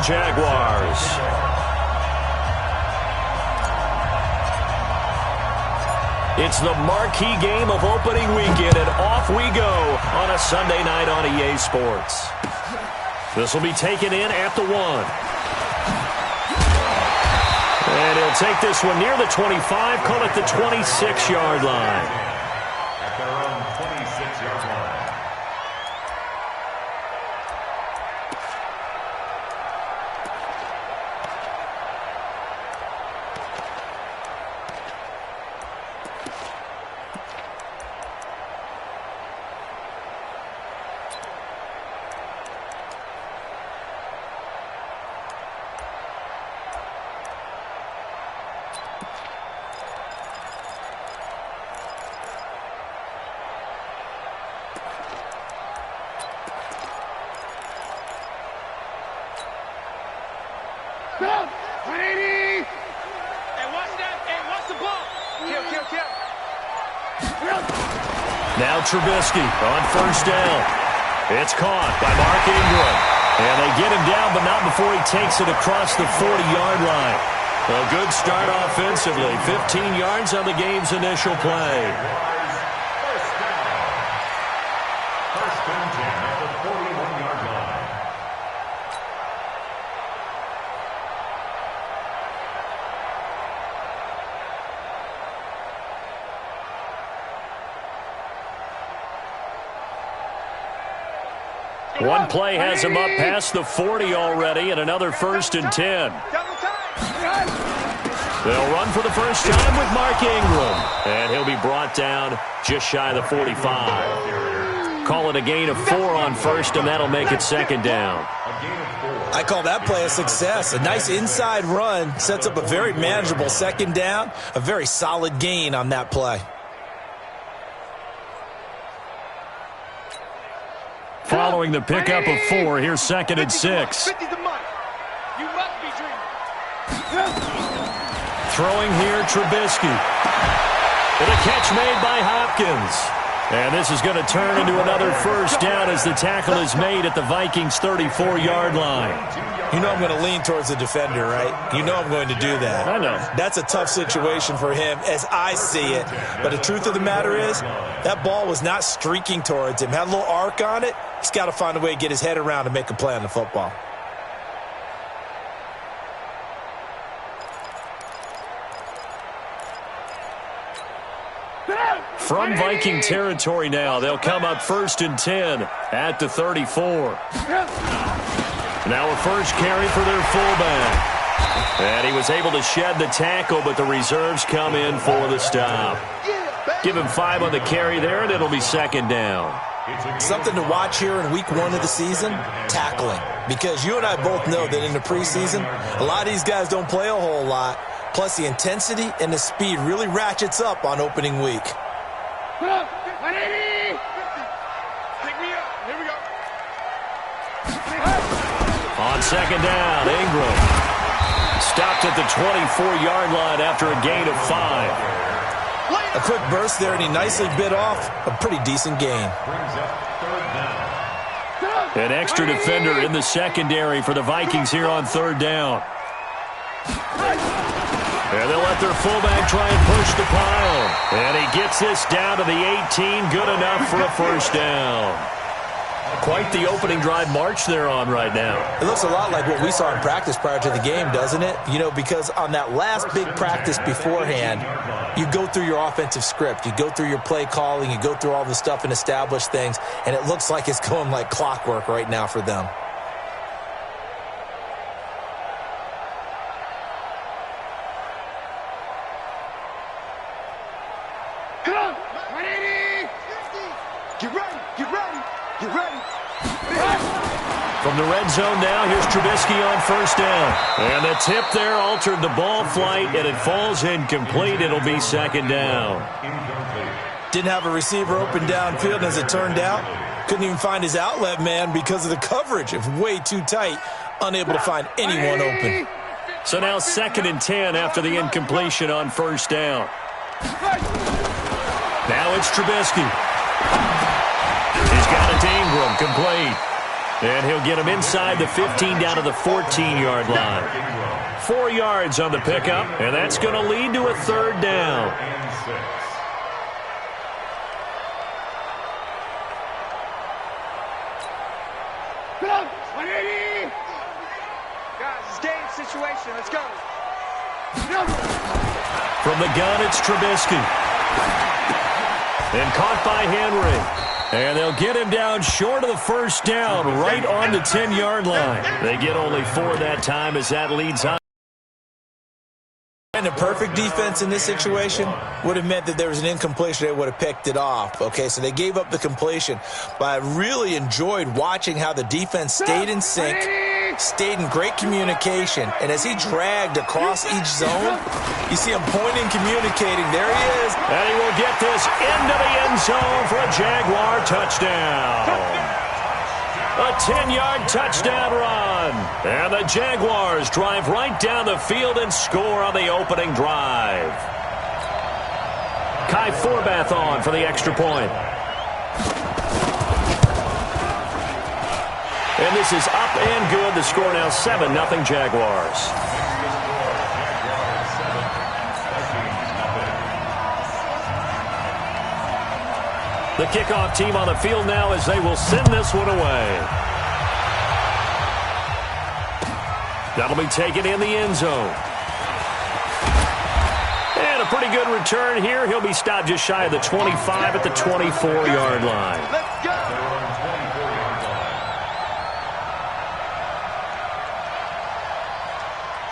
Jaguars. It's the marquee game of opening weekend, and off we go on a Sunday night on EA Sports. This will be taken in at the 1. And he'll take this one near the 25, call it the 26-yard line. At their own 26-yard line. Now Trubisky on first down. It's caught by Mark Ingram. And they get him down, but not before he takes it across the 40-yard line. A good start offensively. 15 yards on the game's initial play. First down. First and 10 at the 41-yard line. One play has him up past the 40 already, and another first and 10. They'll run for the first time with Mark Ingram, and he'll be brought down just shy of the 45. Call it a gain of 4 on first, and that'll make it second down. I call that play a success. A nice inside run sets up a very manageable second down, a very solid gain on that play. Following the pickup of 4, here's second and 6. Throwing here, Trubisky. And a catch made by Hopkins. And this is going to turn into another first down as the tackle is made at the Vikings' 34-yard line. You know I'm going to lean towards the defender, right? You know I'm going to do that. I know. That's a tough situation for him as I see it. But the truth of the matter is, that ball was not streaking towards him. Had a little arc on it. He's got to find a way to get his head around and make a play on the football. From Viking territory now, they'll come up first and 10 at the 34. Now a first carry for their fullback. And he was able to shed the tackle, but the reserves come in for the stop. Give him 5 on the carry there, and it'll be second down. Something to watch here in week 1 of the season, tackling. Because you and I both know that in the preseason, a lot of these guys don't play a whole lot. Plus the intensity and the speed really ratchets up on opening week. 180! Pick me up. Here we go. On second down, Ingram stopped at the 24-yard line after a gain of 5. A quick burst there, and he nicely bit off a pretty decent gain. An extra defender in the secondary for the Vikings here on third down. And they'll let their fullback try and push the pile. And he gets this down to the 18. Good enough for a first down. Quite the opening drive march they're on right now. It looks a lot like what we saw in practice prior to the game, doesn't it? You know, because on that last big practice beforehand, you go through your offensive script. You go through your play calling. You go through all the stuff and establish things. And it looks like it's going like clockwork right now for them. From the red zone now, here's Trubisky on first down. And the tip there altered the ball flight, and it falls incomplete. It'll be second down. Didn't have a receiver open downfield, and as it turned out, couldn't even find his outlet man because of the coverage. It was way too tight, unable to find anyone open. So now second and 10 after the incompletion on first down. Now it's Trubisky. He's got it to Ingram, complete. And he'll get him inside the 15 down to the 14-yard line. 4 yards on the pickup, and that's going to lead to a third down. Guys, it's game situation. Let's go. From the gun, it's Trubisky. And caught by Henry. And they'll get him down short of the first down, right on the 10-yard line. They get only 4 that time as that leads on. And a perfect defense in this situation would have meant that there was an incompletion. They would have picked it off. Okay, so they gave up the completion. But I really enjoyed watching how the defense stayed in sync, stayed in great communication. And as he dragged across each zone, you see him pointing, communicating. There he is. And he will get this into the end zone for a Jaguar touchdown. A 10-yard touchdown run. And the Jaguars drive right down the field and score on the opening drive. Kai Forbath on for the extra point. And this is up and good. The score now 7-0 Jaguars. The kickoff team on the field now as they will send this one away. That'll be taken in the end zone. And a pretty good return here. He'll be stopped just shy of the 25 at the 24-yard line. Let's go.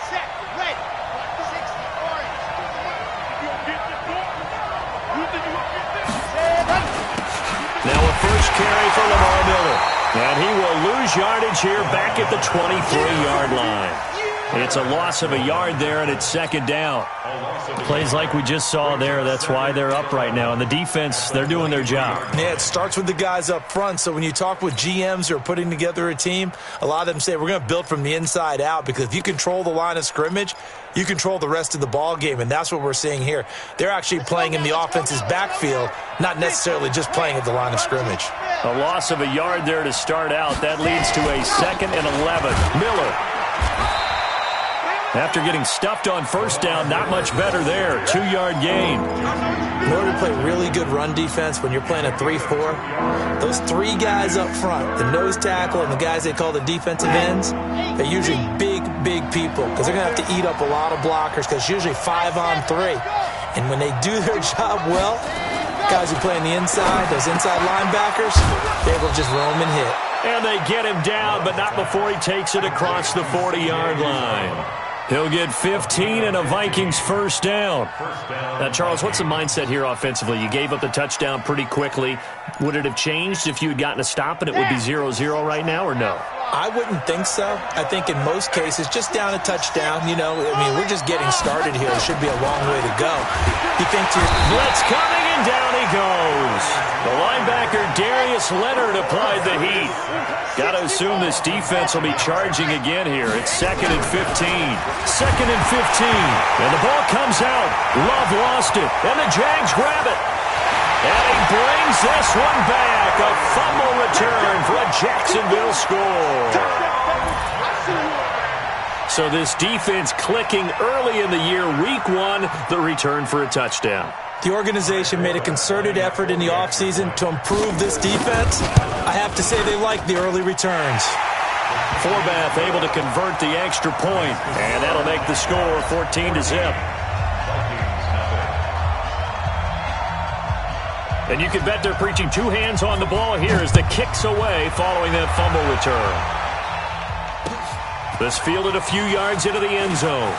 Set, ready. 60, orange. You gonna get this one? You think you gonna get this? Now a first carry for Lamar Miller. And he will lose yardage here back at the 23-yard line. It's a loss of a yard there, and it's second down. Plays like we just saw there. That's why they're up right now. And the defense, they're doing their job. Yeah, it starts with the guys up front. So when you talk with GMs who are putting together a team, a lot of them say we're going to build from the inside out, because if you control the line of scrimmage, you control the rest of the ball game, and that's what we're seeing here. They're actually playing in the offense's backfield, not necessarily just playing at the line of scrimmage. A loss of a yard there to start out. That leads to a 2nd and 11. Miller. After getting stuffed on first down, not much better there. 2-yard gain. In order to play really good run defense when you're playing a 3-4, those 3 guys up front, the nose tackle and the guys they call the defensive ends, they're usually big people, because they're going to have to eat up a lot of blockers, because it's usually 5 on 3. And when they do their job well, guys who play on the inside, those inside linebackers, they're able to just roam and hit. And they get him down, but not before he takes it across the 40-yard line. He'll get 15 and a Vikings first down. Now, Charles, what's the mindset here offensively? You gave up the touchdown pretty quickly. Would it have changed if you had gotten a stop and it would be 0-0 right now, or no? I wouldn't think so. I think in most cases, just down a touchdown, you know, I mean, we're just getting started here. It should be a long way to go. You think blitz coming, and down he goes. The linebacker, Darius Leonard, applied the heat. Got to assume this defense will be charging again here. It's 2nd and 15. 2nd and 15. And the ball comes out. Love lost it. And the Jags grab it. And he brings this one back. A fumble return for a Jacksonville score. So this defense clicking early in the year. Week 1, the return for a touchdown. The organization made a concerted effort in the offseason to improve this defense. I have to say they like the early returns. Forbath able to convert the extra point, and that'll make the score 14-0. And you can bet they're preaching 2 hands on the ball here as the kick's away following that fumble return. This fielded a few yards into the end zone.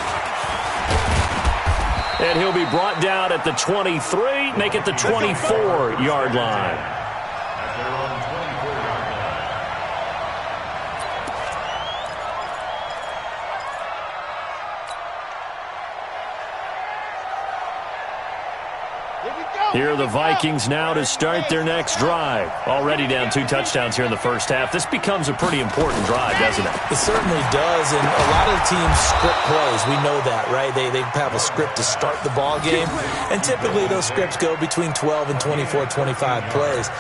And he'll be brought down at the 23, make it the 24-yard line. Here are the Vikings now to start their next drive. Already down 2 touchdowns here in the first half. This becomes a pretty important drive, doesn't it? It certainly does, and a lot of the teams script plays. We know that, right? They have a script to start the ball game, and typically those scripts go between 12 and 24, 25 plays.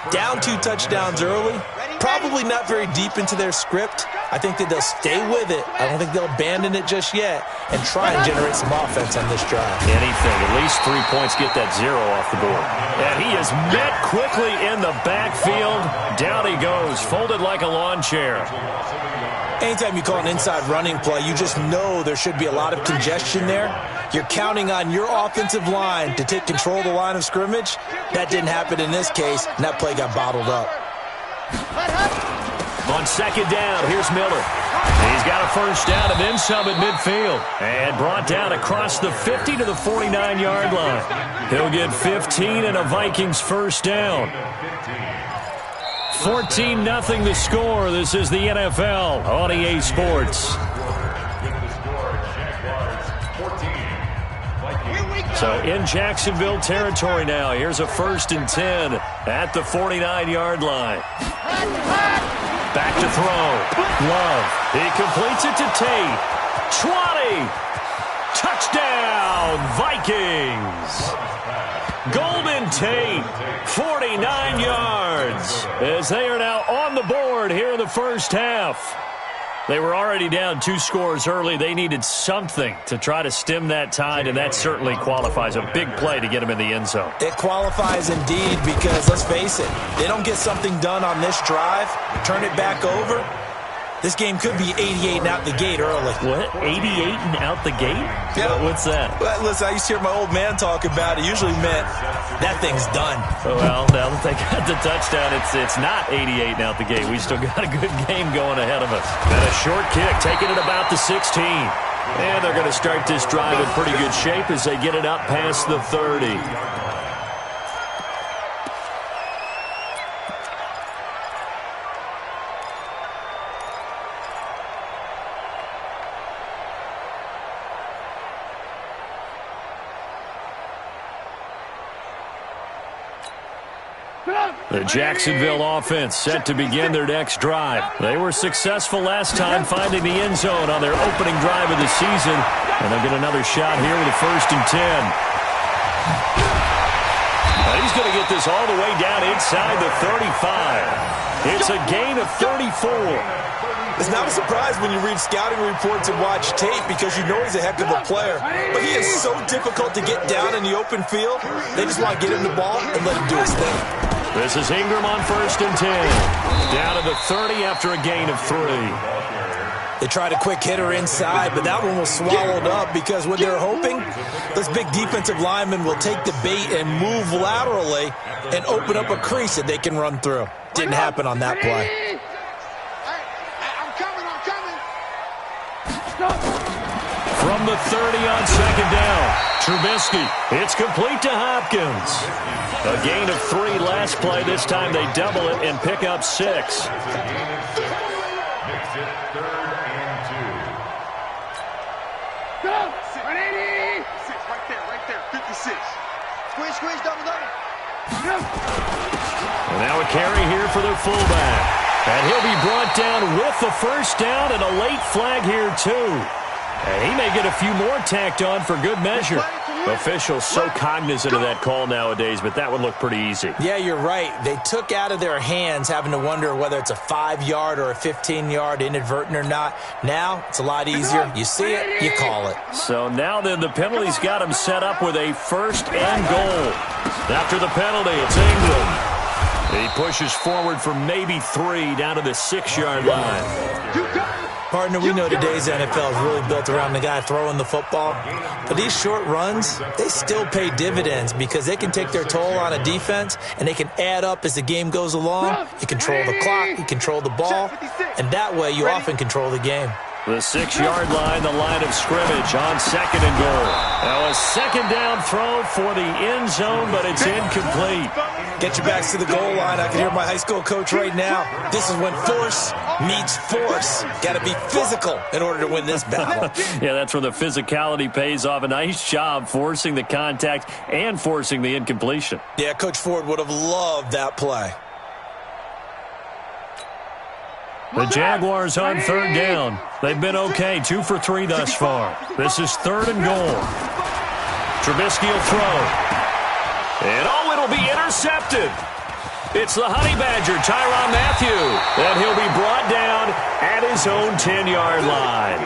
Down 2 touchdowns early, Probably not very deep into their script. I think that they'll stay with it. I don't think they'll abandon it just yet and try and generate some offense on this drive. Anything. At least 3 points, get that 0 off the board. And he is met quickly in the backfield. Down he goes, folded like a lawn chair. Anytime you call an inside running play, you just know there should be a lot of congestion there. You're counting on your offensive line to take control of the line of scrimmage. That didn't happen in this case, and that play got bottled up. On second down, here's Miller. He's got a first down and then some at midfield. And brought down across the 50 to the 49-yard line. He'll get 15 and a Vikings first down. 14-0 the score. This is the NFL on EA Sports. So in Jacksonville territory now. Here's a 1st and 10 at the 49-yard line. Back to throw. Love. He completes it to Tate. 20. Touchdown, Vikings. Golden Tate, 49 yards, as they are now on the board here in the first half. They were already down 2 scores early. They needed something to try to stem that tide, and that certainly qualifies. A big play to get them in the end zone. It qualifies indeed because, let's face it, they don't get something done on this drive, turn it back over. This game could be 88 and out the gate early. What? 88 and out the gate? Yeah. What's that? Well, listen, I used to hear my old man talk about it. Usually meant that thing's done. Well, now that they got the touchdown, it's not 88 and out the gate. We still got a good game going ahead of us. And a short kick, taking it about the 16. And they're going to start this drive in pretty good shape as they get it up past the 30. The Jacksonville offense set to begin their next drive. They were successful last time finding the end zone on their opening drive of the season. And they'll get another shot here with a 1st and 10. And he's going to get this all the way down inside the 35. It's a gain of 34. It's not a surprise when you read scouting reports and watch tape because you know he's a heck of a player. But he is so difficult to get down in the open field. They just want to get him the ball and let him do his thing. This is Ingram on 1st and 10. Down to the 30 after a gain of 3. They tried a quick hitter inside, but that one was swallowed up because what they're hoping, those big defensive linemen will take the bait and move laterally and open up a crease that they can run through. Didn't happen on that play. From the 30 on second down, Trubisky. It's complete to Hopkins. A gain of 3 last play. This time they double it and pick up 6. Makes it 3rd and 2. Go! 180! Right there, 56. Squeeze, double. And now a carry here for their fullback. And he'll be brought down with the first down and a late flag here too. And he may get a few more tacked on for good measure. Officials so cognizant of that call nowadays, but that would look pretty easy. Yeah, you're right. They took out of their hands having to wonder whether it's a 5-yard or a 15-yard inadvertent or not. Now, it's a lot easier. You see it, you call it. So now then the penalty's got him set up with a 1st and goal. After the penalty, it's Ingram. He pushes forward for maybe 3 down to the 6-yard line. Partner, we know today's NFL is really built around the guy throwing the football. But these short runs, they still pay dividends because they can take their toll on a defense and they can add up as the game goes along. You control the clock, you control the ball, and that way you often control the game. The 6-yard line, the line of scrimmage on 2nd and goal. Now a second down throw for the end zone, but it's incomplete. Get your backs to the goal line. I can hear my high school coach right now. This is when force meets force. Got to be physical in order to win this battle. Yeah, that's where the physicality pays off. A nice job forcing the contact and forcing the incompletion. Yeah, Coach Ford would have loved that play. The Jaguars on 3rd down. They've been okay, 2 for 3 thus far. This is 3rd and goal. Trubisky will throw. And it'll be intercepted. It's the Honey Badger, Tyrann Mathieu, and he'll be brought down at his own 10-yard line.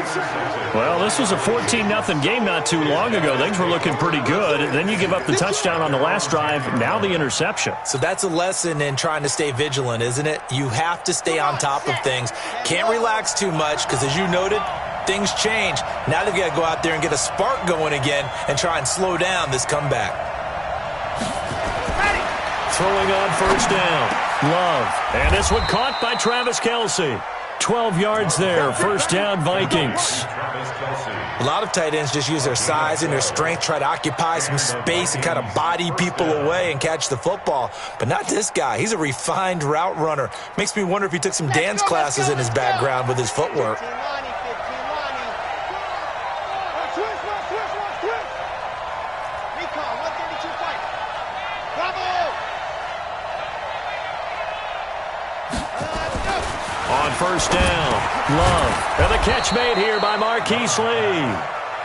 Well, this was a 14-0 game not too long ago. Things were looking pretty good. Then you give up the touchdown on the last drive, now the interception. So that's a lesson in trying to stay vigilant, isn't it? You have to stay on top of things. Can't relax too much because, as you noted, things change. Now they've got to go out there and get a spark going again and try and slow down this comeback. Throwing on first down. Love. And this one caught by Travis Kelce. 12 yards there. First down, Vikings. A lot of tight ends just use their size and their strength, try to occupy some space and kind of body people away and catch the football. But not this guy. He's a refined route runner. Makes me wonder if he took some dance classes in his background with his footwork. On first down, Love. And the catch made here by Marquise Lee.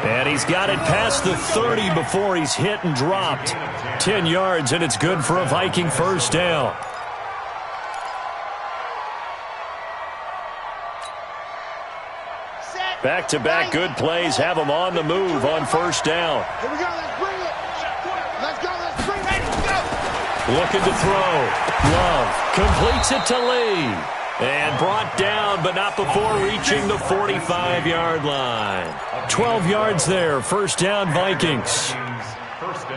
And he's got it past the 30 before he's hit and dropped. 10 yards, and it's good for a Viking first down. Back-to-back good plays have him on the move on first down. Here we go. Let's bring it. Let's go. Let's bring it. Go. Looking to throw. Love completes it to Lee. And brought down, but not before reaching the 45-yard line. 12 yards there. First down, Vikings.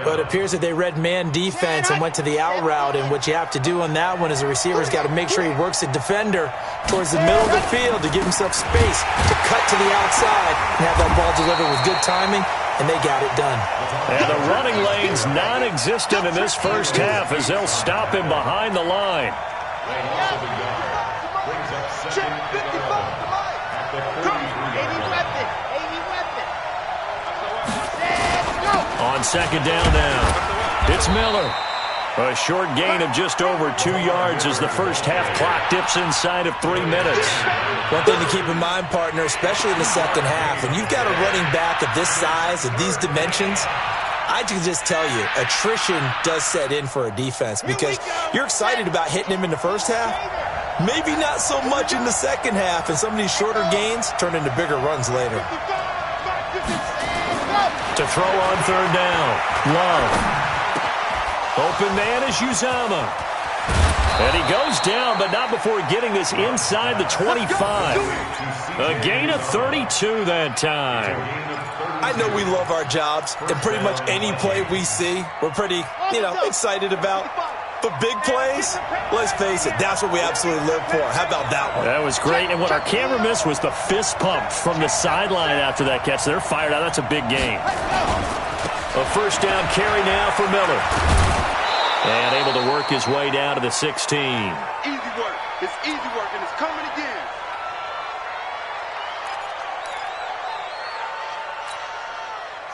But it appears that they read man defense and went to the out route. And what you have to do on that one is the receiver's got to make sure he works the defender towards the middle of the field to give himself space to cut to the outside and have that ball delivered with good timing. And they got it done. And the running lane's non-existent in this first half as they'll stop him behind the line. Check 55 to Mike. Come. 80 weapon. 80 weapon. Let's go. On second down now, it's Miller. A short gain of just over 2 yards as the first half clock dips inside of 3 minutes. One thing to keep in mind, partner, especially in the second half, when you've got a running back of this size, of these dimensions, I can just tell you, attrition does set in for a defense because you're excited about hitting him in the first half. Maybe not so much in the second half, and some of these shorter gains turn into bigger runs later. To throw on third down, Love. Open man is Uzama. And he goes down, but not before getting this inside the 25. A gain of 32 that time. I know we love our jobs, and pretty much any play we see, we're pretty, excited about. But big plays, let's face it, that's what we absolutely live for. How about that one? That was great, and what our camera missed was the fist pump from the sideline after that catch. They're fired out. That's a big game. A first down carry now for Miller. And able to work his way down to the 16. Easy work. It's easy work, and it's coming again.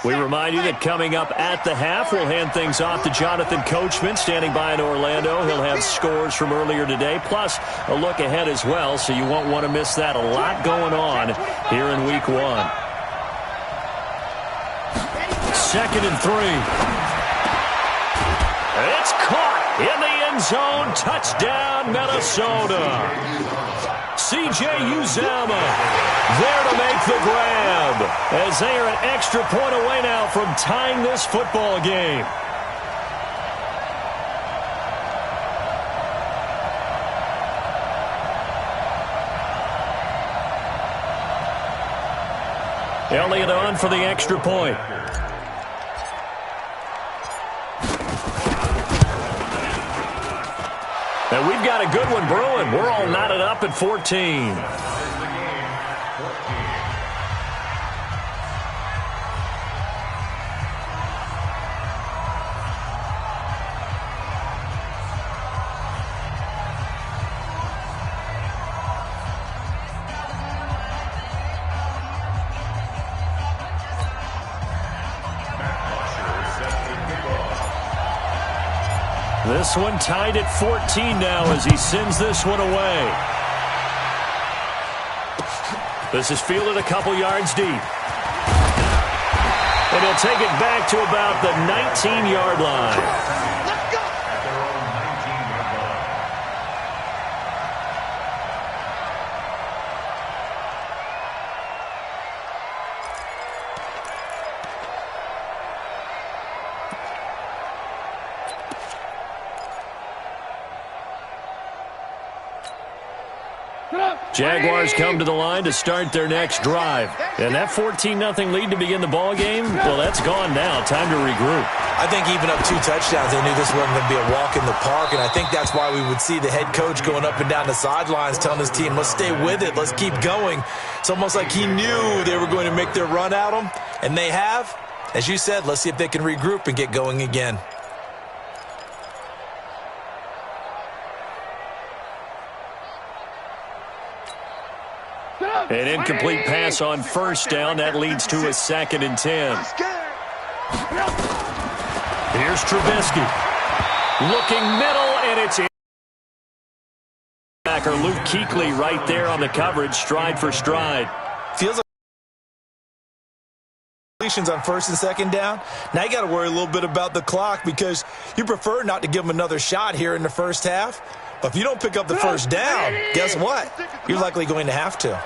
We remind you that coming up at the half, we'll hand things off to Jonathan Coachman, standing by in Orlando. He'll have scores from earlier today, plus a look ahead as well, so you won't want to miss that. A lot going on here in Week 1. Second and 3. It's caught in the end zone. Touchdown, Minnesota. C.J. Uzama there to make the grab as they are an extra point away now from tying this football game. Elliott on for the extra point. And we've got a good one brewing. We're all knotted up at 14. This one tied at 14 now as he sends this one away. This is fielded a couple yards deep. And he'll take it back to about the 19-yard line. Jaguars come to the line to start their next drive. And that 14-0 lead to begin the ball game, well, that's gone now. Time to regroup. I think even up 2 touchdowns, they knew this wasn't going to be a walk in the park, and I think that's why we would see the head coach going up and down the sidelines telling his team, let's stay with it, let's keep going. It's almost like he knew they were going to make their run at him, and they have. As you said, let's see if they can regroup and get going again. An incomplete pass on first down. That leads to a 2nd and 10. Here's Trubisky. Looking middle, and it's in. Backer Luke Kuechly right there on the coverage, stride for stride. Feels like completions on 1st and 2nd down. Now you got to worry a little bit about the clock because you prefer not to give them another shot here in the first half. But if you don't pick up the first down, guess what? You're likely going to have to.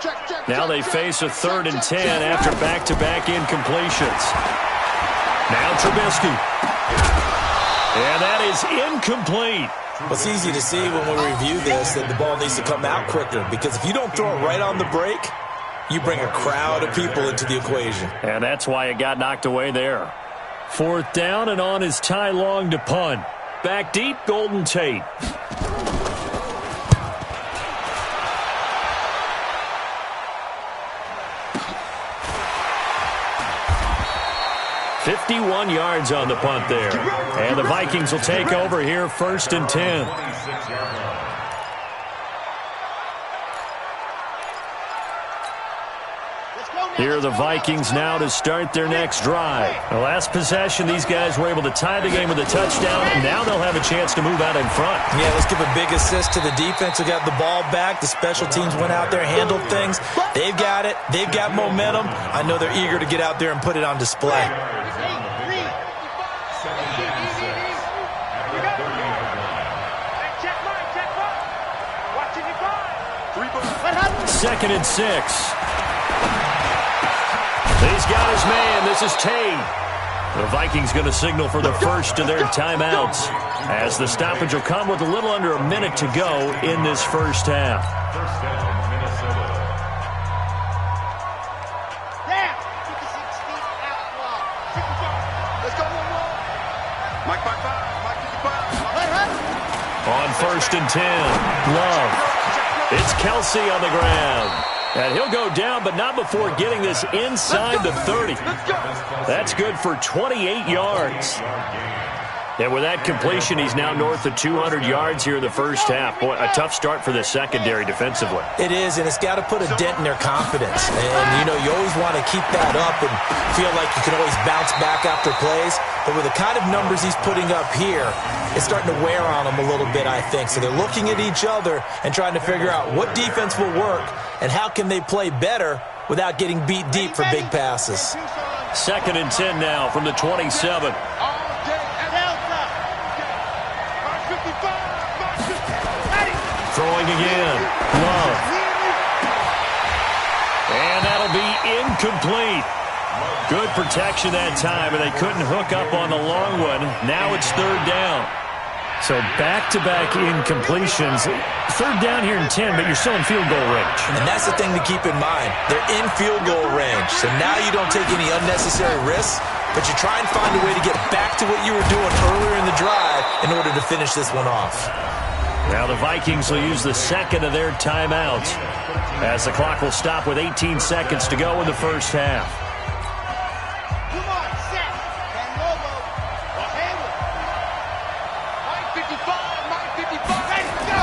Now they face a 3rd and 10 after back-to-back incompletions. Now Trubisky. And that is incomplete. Well, it's easy to see when we review this that the ball needs to come out quicker because if you don't throw it right on the break, you bring a crowd of people into the equation. And that's why it got knocked away there. 4th down, and on is Ty Long to punt. Back deep, Golden Tate. 51 yards on the punt there. And the Vikings will take over here 1st and 10. Here are the Vikings now to start their next drive. The last possession, these guys were able to tie the game with a touchdown, and now they'll have a chance to move out in front. Yeah, let's give a big assist to the defense who got the ball back. The special teams went out there, handled things. They've got it. They've got momentum. I know they're eager to get out there and put it on display. Second and 6. He's got his man. This is Tate. The Vikings going to signal for the first of their timeouts as the stoppage will come with a little under a minute to go in this first half. First down, Minnesota. Down. 56 feet out wide. 55. Let's go one more. Mike 55. Mike 55. On 1st and 10, Love. It's Kelsey on the ground. And he'll go down, but not before getting this inside the 30. That's good for 28 yards. And with that completion, he's now north of 200 yards here in the first half. Boy, a tough start for the secondary defensively. It is, and it's got to put a dent in their confidence. And, you know, you always want to keep that up and feel like you can always bounce back after plays. But with the kind of numbers he's putting up here, it's starting to wear on them a little bit, I think. So they're looking at each other and trying to figure out what defense will work and how can they play better without getting beat deep for big passes. 2nd and 10 now from the 27. Throwing again. Love. And that'll be incomplete. Good protection that time, and they couldn't hook up on the long one. Now it's 3rd down. So back-to-back incompletions. 3rd down here in 10, but you're still in field goal range. And that's the thing to keep in mind. They're in field goal range. So now you don't take any unnecessary risks, but you try and find a way to get back to what you were doing earlier in the drive in order to finish this one off. Now the Vikings will use the second of their timeouts as the clock will stop with 18 seconds to go in the first half. Come on, set. Van Lobo. Hayward. Mike 55. Mike 55. Ready to go.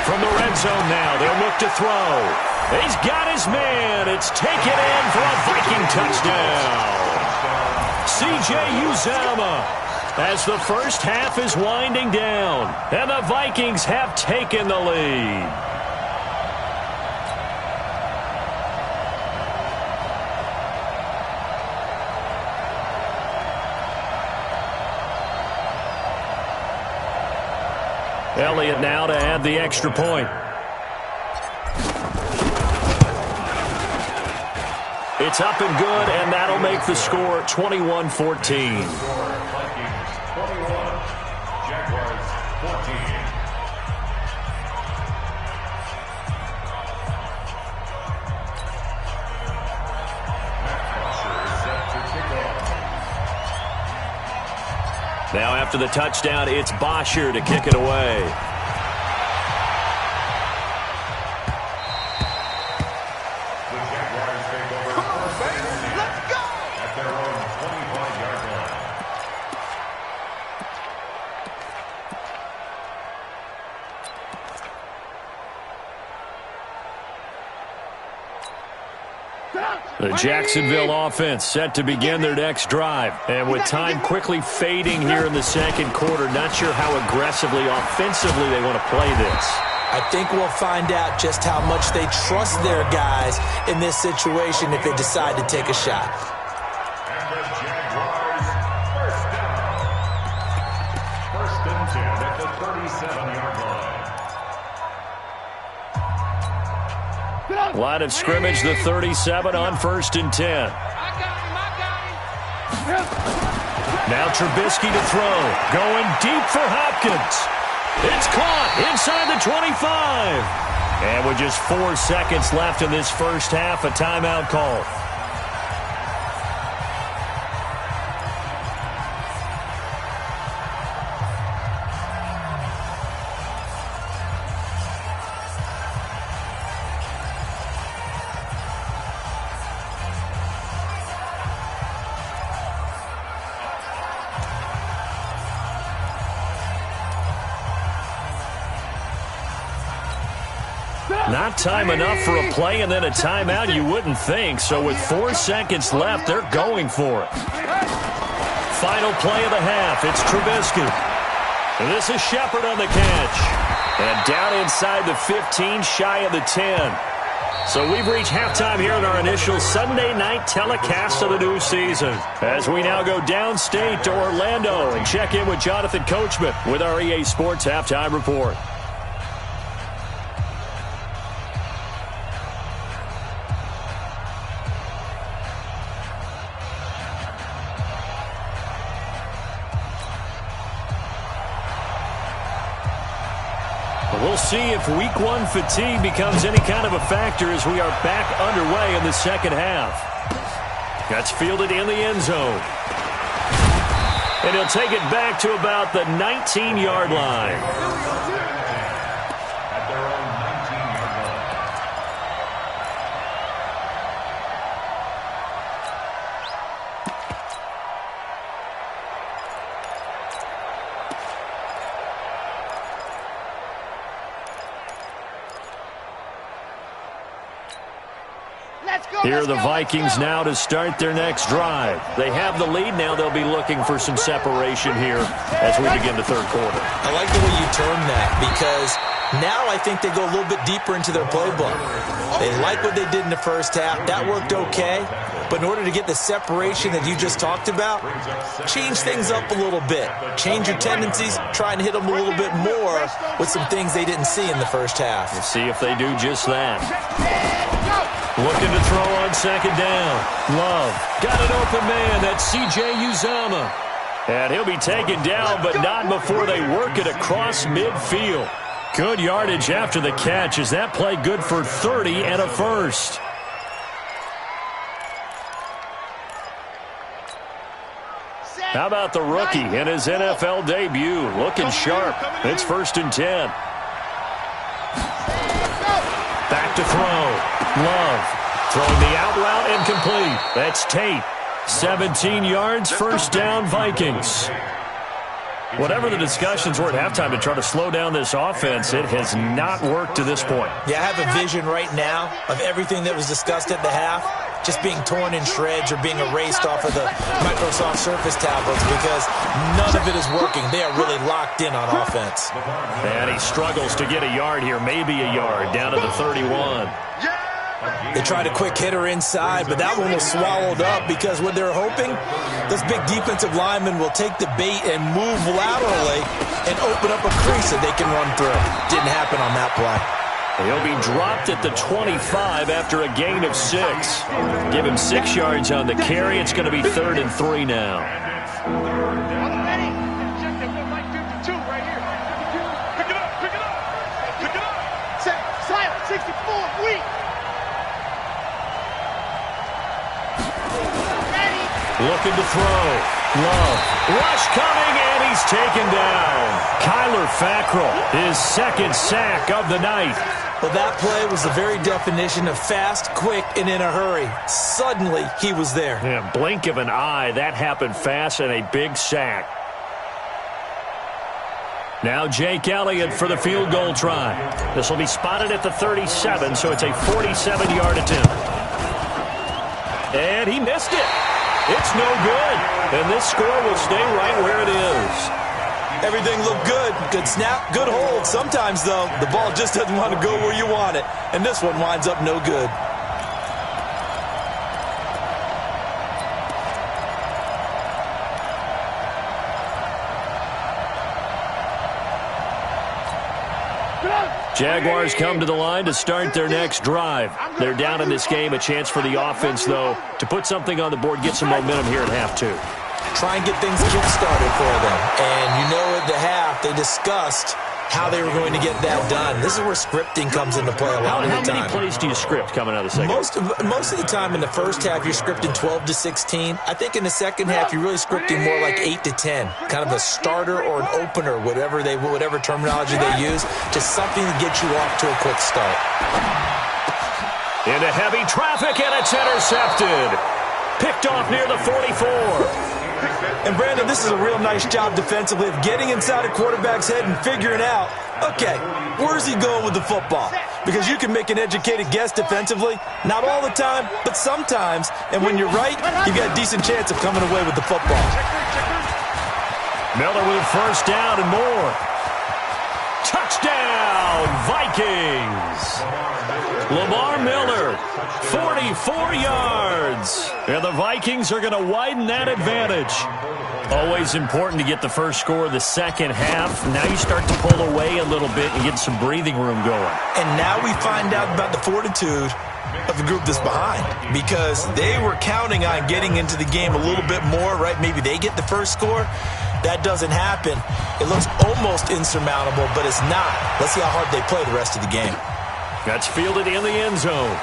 From the red zone now, they'll look to throw. He's got his man. It's taken in for a Viking touchdown. C.J. Uzomah. As the first half is winding down, and the Vikings have taken the lead. Elliott now to add the extra point. It's up and good, and that'll make the score 21-14. Now after the touchdown, it's Bosher to kick it away. The Jacksonville offense set to begin their next drive. And with time quickly fading here in the second quarter, not sure how aggressively, offensively they want to play this. I think we'll find out just how much they trust their guys in this situation if they decide to take a shot. And the Jaguars, first down. First and 10 at the 37-yard line. Line of scrimmage, the 37 on first and 10. Now Trubisky to throw. Going deep for Hopkins. It's caught inside the 25. And with just 4 seconds left in this first half, a timeout call. Not time enough for a play and then a timeout, you wouldn't think. So with 4 seconds left, they're going for it. Final play of the half. It's Trubisky. And this is Shepard on the catch. And down inside the 15, shy of the 10. So we've reached halftime here in our initial Sunday night telecast of the new season. As we now go downstate to Orlando and check in with Jonathan Coachman with our EA Sports Halftime Report. We'll see if week one fatigue becomes any kind of a factor as we are back underway in the second half. That's fielded in the end zone. And he'll take it back to about the 19-yard line. At their own 19-yard line. Here are the Vikings now to start their next drive. They have the lead now. They'll be looking for some separation here as we begin the third quarter. I like the way you term that because now I think they go a little bit deeper into their playbook. They like what they did in the first half. That worked okay. But in order to get the separation that you just talked about, change things up a little bit. Change your tendencies, try and hit them a little bit more with some things they didn't see in the first half. We'll see if they do just that. Looking to throw on second down. Love. Got an open man. That's C.J. Uzomah. And he'll be taken down, but not before they work it across midfield. Good yardage after the catch. Is that play good for 30 and a first? How about the rookie in his NFL debut? Looking sharp. It's first and 10. Back to throw. Love throwing the out route incomplete. That's Tate. 17 yards, first down, Vikings. Whatever the discussions were at halftime to try to slow down this offense, it has not worked to this point. Yeah, I have a vision right now of everything that was discussed at the half just being torn in shreds or being erased off of the Microsoft Surface tablets because none of it is working. They are really locked in on offense. And he struggles to get a yard here, maybe a yard, down to the 31. They tried a quick hitter inside, but that one was swallowed up because what they're hoping, those big defensive linemen will take the bait and move laterally and open up a crease that they can run through. Didn't happen on that play. He'll be dropped at the 25 after a gain of 6. Give him 6 yards on the carry. It's going to be 3rd and 3 now. Looking to throw. glove. Rush coming, and he's taken down. Kyler Fackrell, his second sack of the night. Well, that play was the very definition of fast, quick, and in a hurry. Suddenly, he was there. Yeah, blink of an eye, that happened fast, and a big sack. Now Jake Elliott for the field goal try. This will be spotted at the 37, so it's a 47-yard attempt. And he missed it. It's no good. And this score will stay right where it is. Everything looked good. Good snap, good hold. Sometimes, though, the ball just doesn't want to go where you want it. And this one winds up no good. Jaguars come to the line to start their next drive. They're down in this game. A chance for the offense, though, to put something on the board, get some momentum here at half two. Try and get things kick-started for them. And you know at the half, they discussed how they were going to get that done. This is where scripting comes into play a lot of the time. How many plays do you script coming out of the second? Most of the time in the first half, you're scripting 12 to 16. I think in the second half, you're really scripting more like 8 to 10. Kind of a starter or an opener, whatever terminology they use, just something to get you off to a quick start. Into heavy traffic, and it's intercepted. Picked off near the 44. And, Brandon, this is a real nice job defensively of getting inside a quarterback's head and figuring out, okay, where's he going with the football? Because you can make an educated guess defensively, not all the time, but sometimes. And when you're right, you've got a decent chance of coming away with the football. Miller with a first down and more. Touchdown, Vikings. Lamar Miller, 44 yards. And the Vikings are going to widen that advantage. Always important to get the first score of the second half. Now you start to pull away a little bit and get some breathing room going. And now we find out about the fortitude of the group that's behind, because they were counting on getting into the game a little bit more, right? Maybe they get the first score. That doesn't happen. It looks almost insurmountable, but it's not. Let's see how hard they play the rest of the game. That's fielded in the end zone.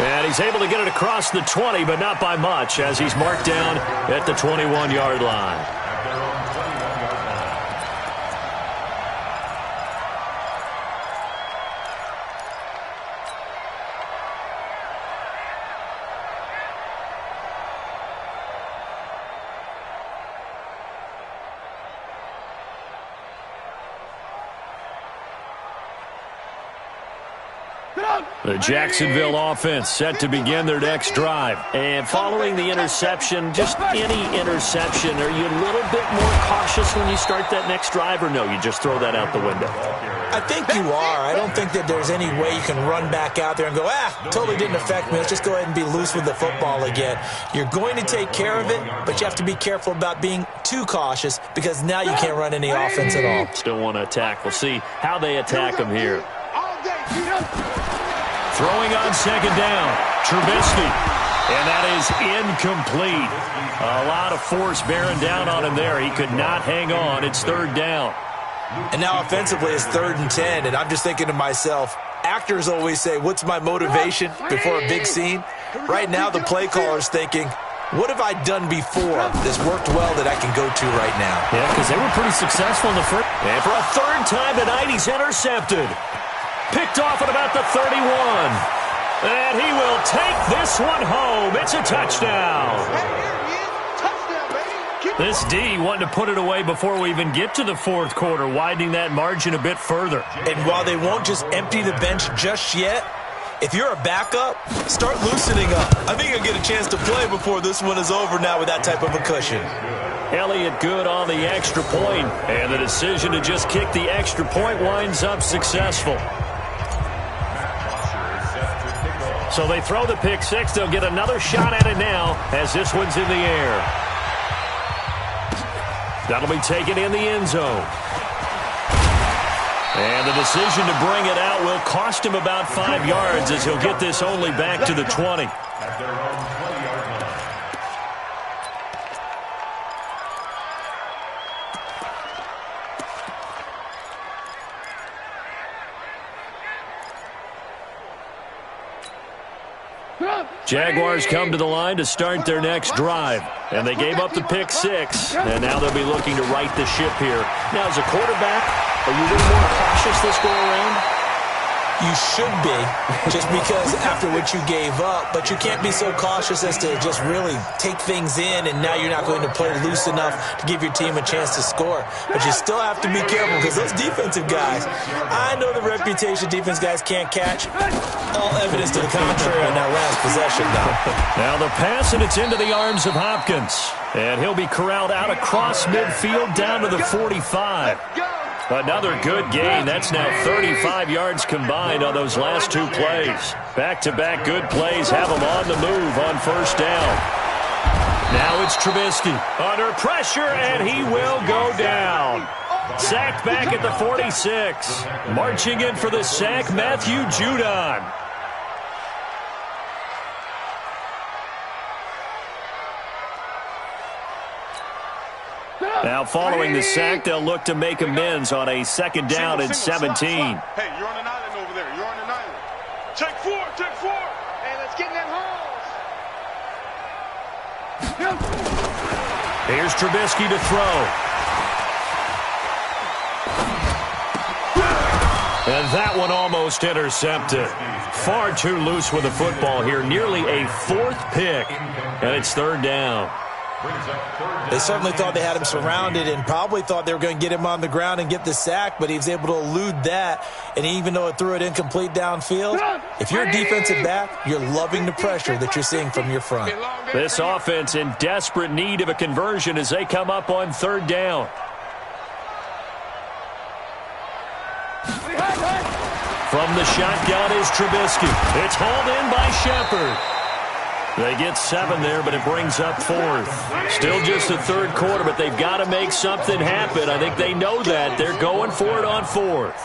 And he's able to get it across the 20, but not by much, as he's marked down at the 21-yard line. The Jacksonville offense set to begin their next drive. And following the interception, just any interception, are you a little bit more cautious when you start that next drive, or no, you just throw that out the window? I think you are. I don't think that there's any way you can run back out there and go, totally didn't affect me. Let's just go ahead and be loose with the football again. You're going to take care of it, but you have to be careful about being too cautious, because now you can't run any offense at all. Still want to attack. We'll see how they attack them here. Throwing on second down, Trubisky, and that is incomplete. A lot of force bearing down on him there. He could not hang on. It's third down. And now offensively it's 3rd and 10, and I'm just thinking to myself, actors always say, what's my motivation before a big scene? Right now the play caller's thinking, what have I done before that's worked well that I can go to right now? Yeah, because they were pretty successful in the first. And for a third time tonight, he's intercepted. Picked off at about the 31. And he will take this one home. It's a touchdown. This D wanting to put it away before we even get to the fourth quarter, widening that margin a bit further. And while they won't just empty the bench just yet, if you're a backup, start loosening up. I think you'll get a chance to play before this one is over now with that type of a cushion. Elliott good on the extra point, and the decision to just kick the extra point winds up successful. So they throw the pick six. They'll get another shot at it now as this one's in the air. That'll be taken in the end zone. And the decision to bring it out will cost him about 5 yards, as he'll get this only back to the 20. Jaguars come to the line to start their next drive. And they gave up the pick 6. And now they'll be looking to right the ship here. Now, as a quarterback, are you a little more cautious this go around? You should be, just because after what you gave up. But you can't be so cautious as to just really take things in, and now you're not going to play loose enough to give your team a chance to score. But you still have to be careful, because those defensive guys, I know the reputation defense guys can't catch. All evidence to the contrary on that last possession, though. Now the pass, and it's into the arms of Hopkins. And he'll be corralled out across midfield down to the 45. Another good gain. That's now 35 yards combined on those last 2 plays. Back-to-back good plays have them on the move on first down. Now it's Trubisky under pressure, and he will go down. Sacked back at the 46. Marching in for the sack, Matthew Judon. Now, following the sack, they'll look to make amends on a second down and 17. Hey, you're on an island over there. You're on an island. Check 4. Hey, let's get in that hole. Here's Trubisky to throw. And that one almost intercepted. Far too loose with the football here. Nearly a 4th pick. And it's third down. They certainly thought they had him surrounded and probably thought they were going to get him on the ground and get the sack, but he was able to elude that. And even though it threw it incomplete downfield, if you're a defensive back, you're loving the pressure that you're seeing from your front. This offense in desperate need of a conversion as they come up on third down. From the shotgun is Trubisky. It's hauled in by Shepard. They get 7 there, but it brings up 4th. Still just the third quarter, but they've got to make something happen. I think they know that. They're going for it on 4th.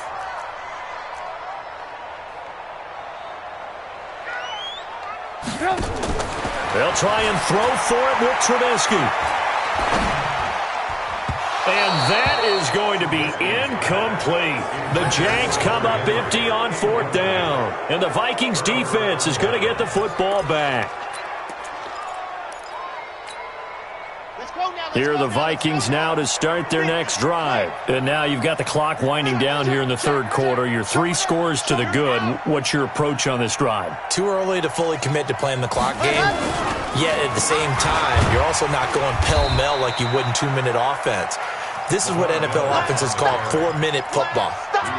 They'll try and throw for it with Trubisky. And that is going to be incomplete. The Jags come up empty on 4th down. And the Vikings defense is going to get the football back. Here are the Vikings now to start their next drive. And now you've got the clock winding down here in the third quarter. You're 3 scores to the good. What's your approach on this drive? Too early to fully commit to playing the clock game. Yet at the same time, you're also not going pell-mell like you would in 2-minute offense. This is what NFL offenses call 4-minute football.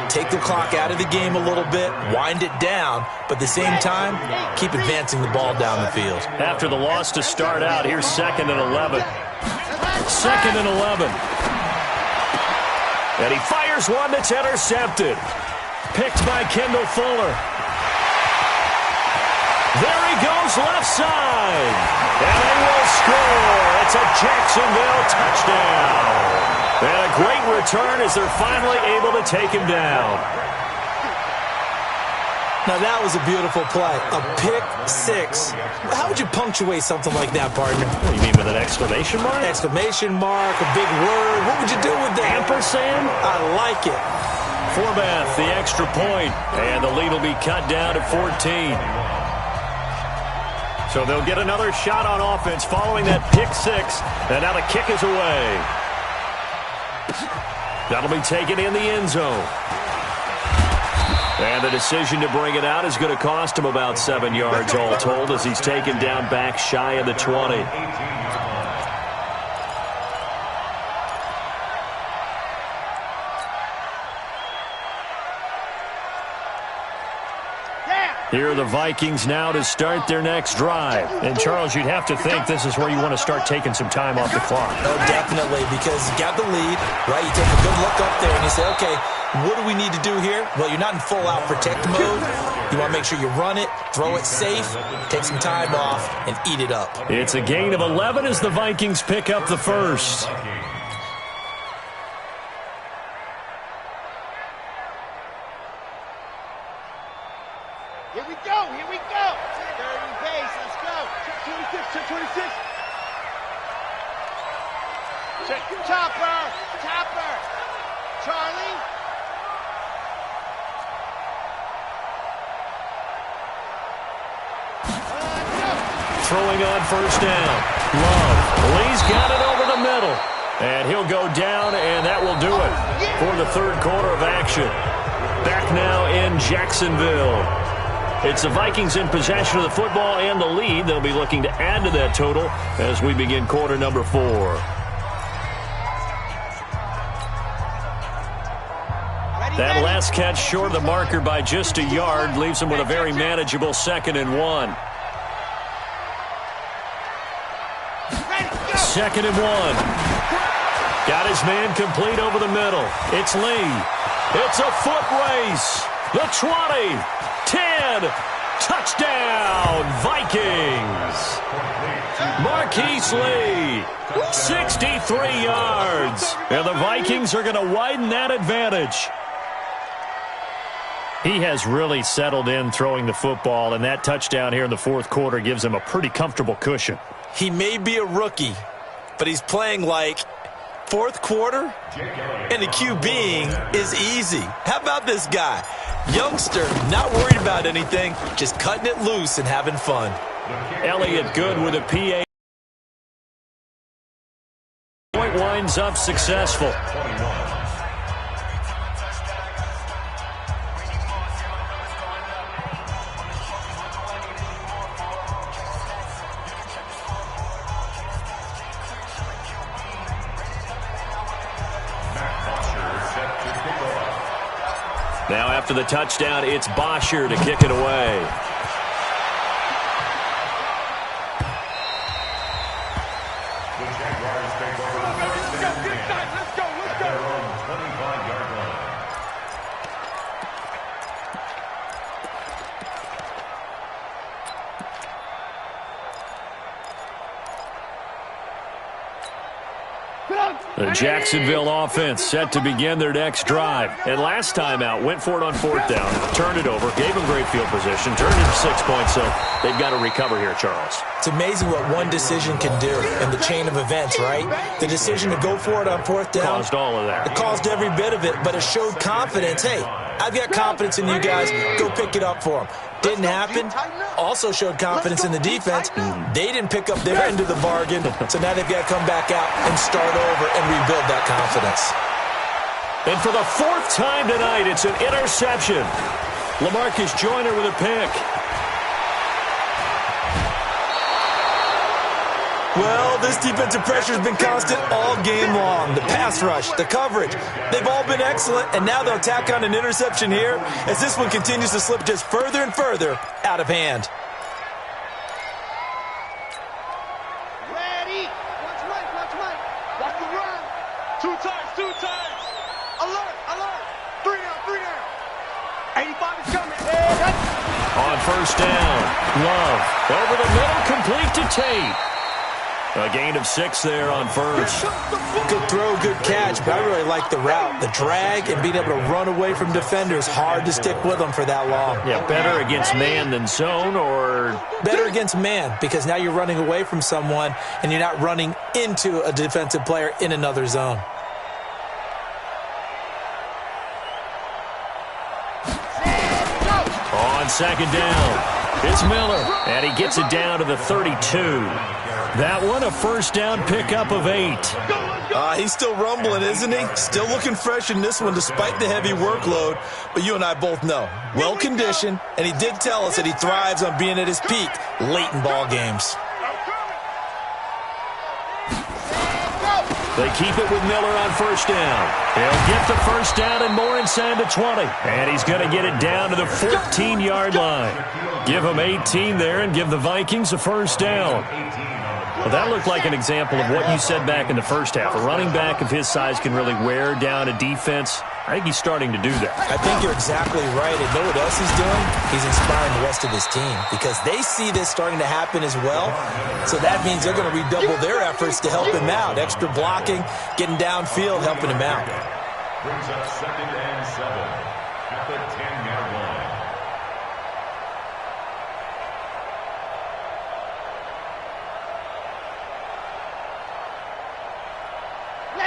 Take the clock out of the game a little bit, wind it down, but at the same time, keep advancing the ball down the field. After the loss to start out, here's 2nd and 11. 2nd and 11. And he fires one that's intercepted. Picked by Kendall Fuller. There he goes left side. And they will score. It's a Jacksonville touchdown. And a great return as they're finally able to take him down. Now, that was a beautiful play. A pick 6. How would you punctuate something like that, partner? What do you mean, with an exclamation mark? Exclamation mark, a big word. What would you do with that? Ampersand? I like it. Forbath, the extra point. And the lead will be cut down to 14. So they'll get another shot on offense following that pick 6. And now the kick is away. That'll be taken in the end zone. And the decision to bring it out is going to cost him about 7 yards all told as he's taken down back shy of the 20. Here are the Vikings now to start their next drive. And, Charles, you'd have to think this is where you want to start taking some time off the clock. Oh, definitely, because you got the lead, right? You take a good look up there and you say, okay, what do we need to do here? Well, you're not in full-out protect mode. You want to make sure you run it, throw it safe, take some time off, and eat it up. It's a gain of 11 as the Vikings pick up the first. Here we go. 30 pace. Let's go. 26. Check. Chopper. Charlie. throwing on first down. Love. Lee's got it over the middle. And he'll go down, and that will do it for the third quarter of action. Back now in Jacksonville. It's the Vikings in possession of the football and the lead. They'll be looking to add to that total as we begin quarter number 4. That last catch short of the marker by just a yard leaves him with a very manageable 2nd and 1. 2nd and 1. Got his man complete over the middle. It's Lee. It's a foot race. The 20. 10. Touchdown, Vikings. Marquise Lee. 63 yards. And the Vikings are going to widen that advantage. He has really settled in throwing the football, and that touchdown here in the fourth quarter gives him a pretty comfortable cushion. He may be a rookie, but he's playing like fourth quarter, and the QBing is easy. How about this guy? Youngster, not worried about anything, just cutting it loose and having fun. Elliott good with a PA. Point winds up successful. Now after the touchdown, it's Bosher to kick it away. The Jaguars take over the first and 10 at their own 25-yard line. The Jacksonville offense set to begin their next drive. And last time out, went for it on fourth down, turned it over, gave them great field position, turned it into 6 points, so they've got to recover here, Charles. It's amazing what one decision can do in the chain of events, right? The decision to go for it on fourth down. Caused all of that. It caused every bit of it, but it showed confidence. Hey, I've got confidence in you guys. Go pick it up for them. Didn't happen. Also showed confidence in the defense. They didn't pick up their end of the bargain, so now they've got to come back out and start over and rebuild that confidence. And for the fourth time tonight, it's an interception. LaMarcus Joyner with a pick. Well, this defensive pressure has been constant all game long. The pass rush, the coverage, they've all been excellent, and now they'll tack on an interception here as this one continues to slip just further and further out of hand. Ready. Watch right, watch right. Watch the run. Two times. Alert. 3 down. 85 is coming. On first down, Love over the middle, complete to Tate. A gain of 6 there on first. Good throw, good catch, but I really like the route. The drag and being able to run away from defenders, hard to stick with them for that long. Yeah, better against man than zone, or? Better against man, because now you're running away from someone and you're not running into a defensive player in another zone. On second down, it's Miller, and he gets it down to the 32. That one, a first down pickup of 8. He's still rumbling, isn't he? Still looking fresh in this one despite the heavy workload. But you and I both know, well-conditioned, and he did tell us that he thrives on being at his peak late in ball games. They keep it with Miller on first down. He'll get the first down and more inside the 20. And he's going to get it down to the 14-yard line. Give him 18 there and give the Vikings a first down. Well, that looked like an example of what you said back in the first half. A running back of his size can really wear down a defense. I think he's starting to do that. I think you're exactly right. And know what else he's doing? He's inspiring the rest of his team because they see this starting to happen as well. So that means they're going to redouble their efforts to help him out. Extra blocking, getting downfield, helping him out. Brings up 2nd and 7 at the 10-yard line.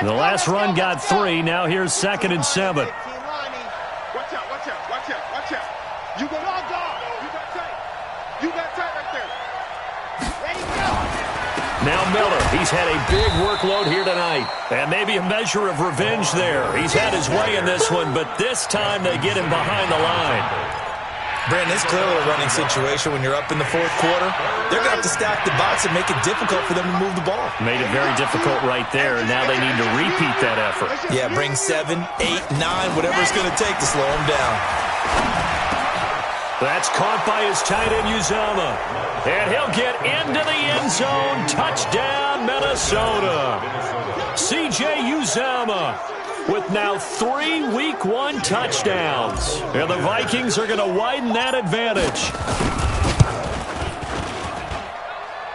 The last run got 3. Now here's 2nd and 7. Watch out. You got tight right there. Ready? Now Miller, he's had a big workload here tonight. And maybe a measure of revenge there. He's had his way in this one, but this time they get him behind the line. Brandon, it's clearly a running situation when you're up in the fourth quarter. They're going to have to stack the box and make it difficult for them to move the ball. Made it very difficult right there, and now they need to repeat that effort. Yeah, bring 7, 8, 9, whatever it's going to take to slow them down. That's caught by his tight end, Uzomah. And he'll get into the end zone. Touchdown, Minnesota. C.J. Uzomah with now 3 Week 1 touchdowns. And the Vikings are going to widen that advantage.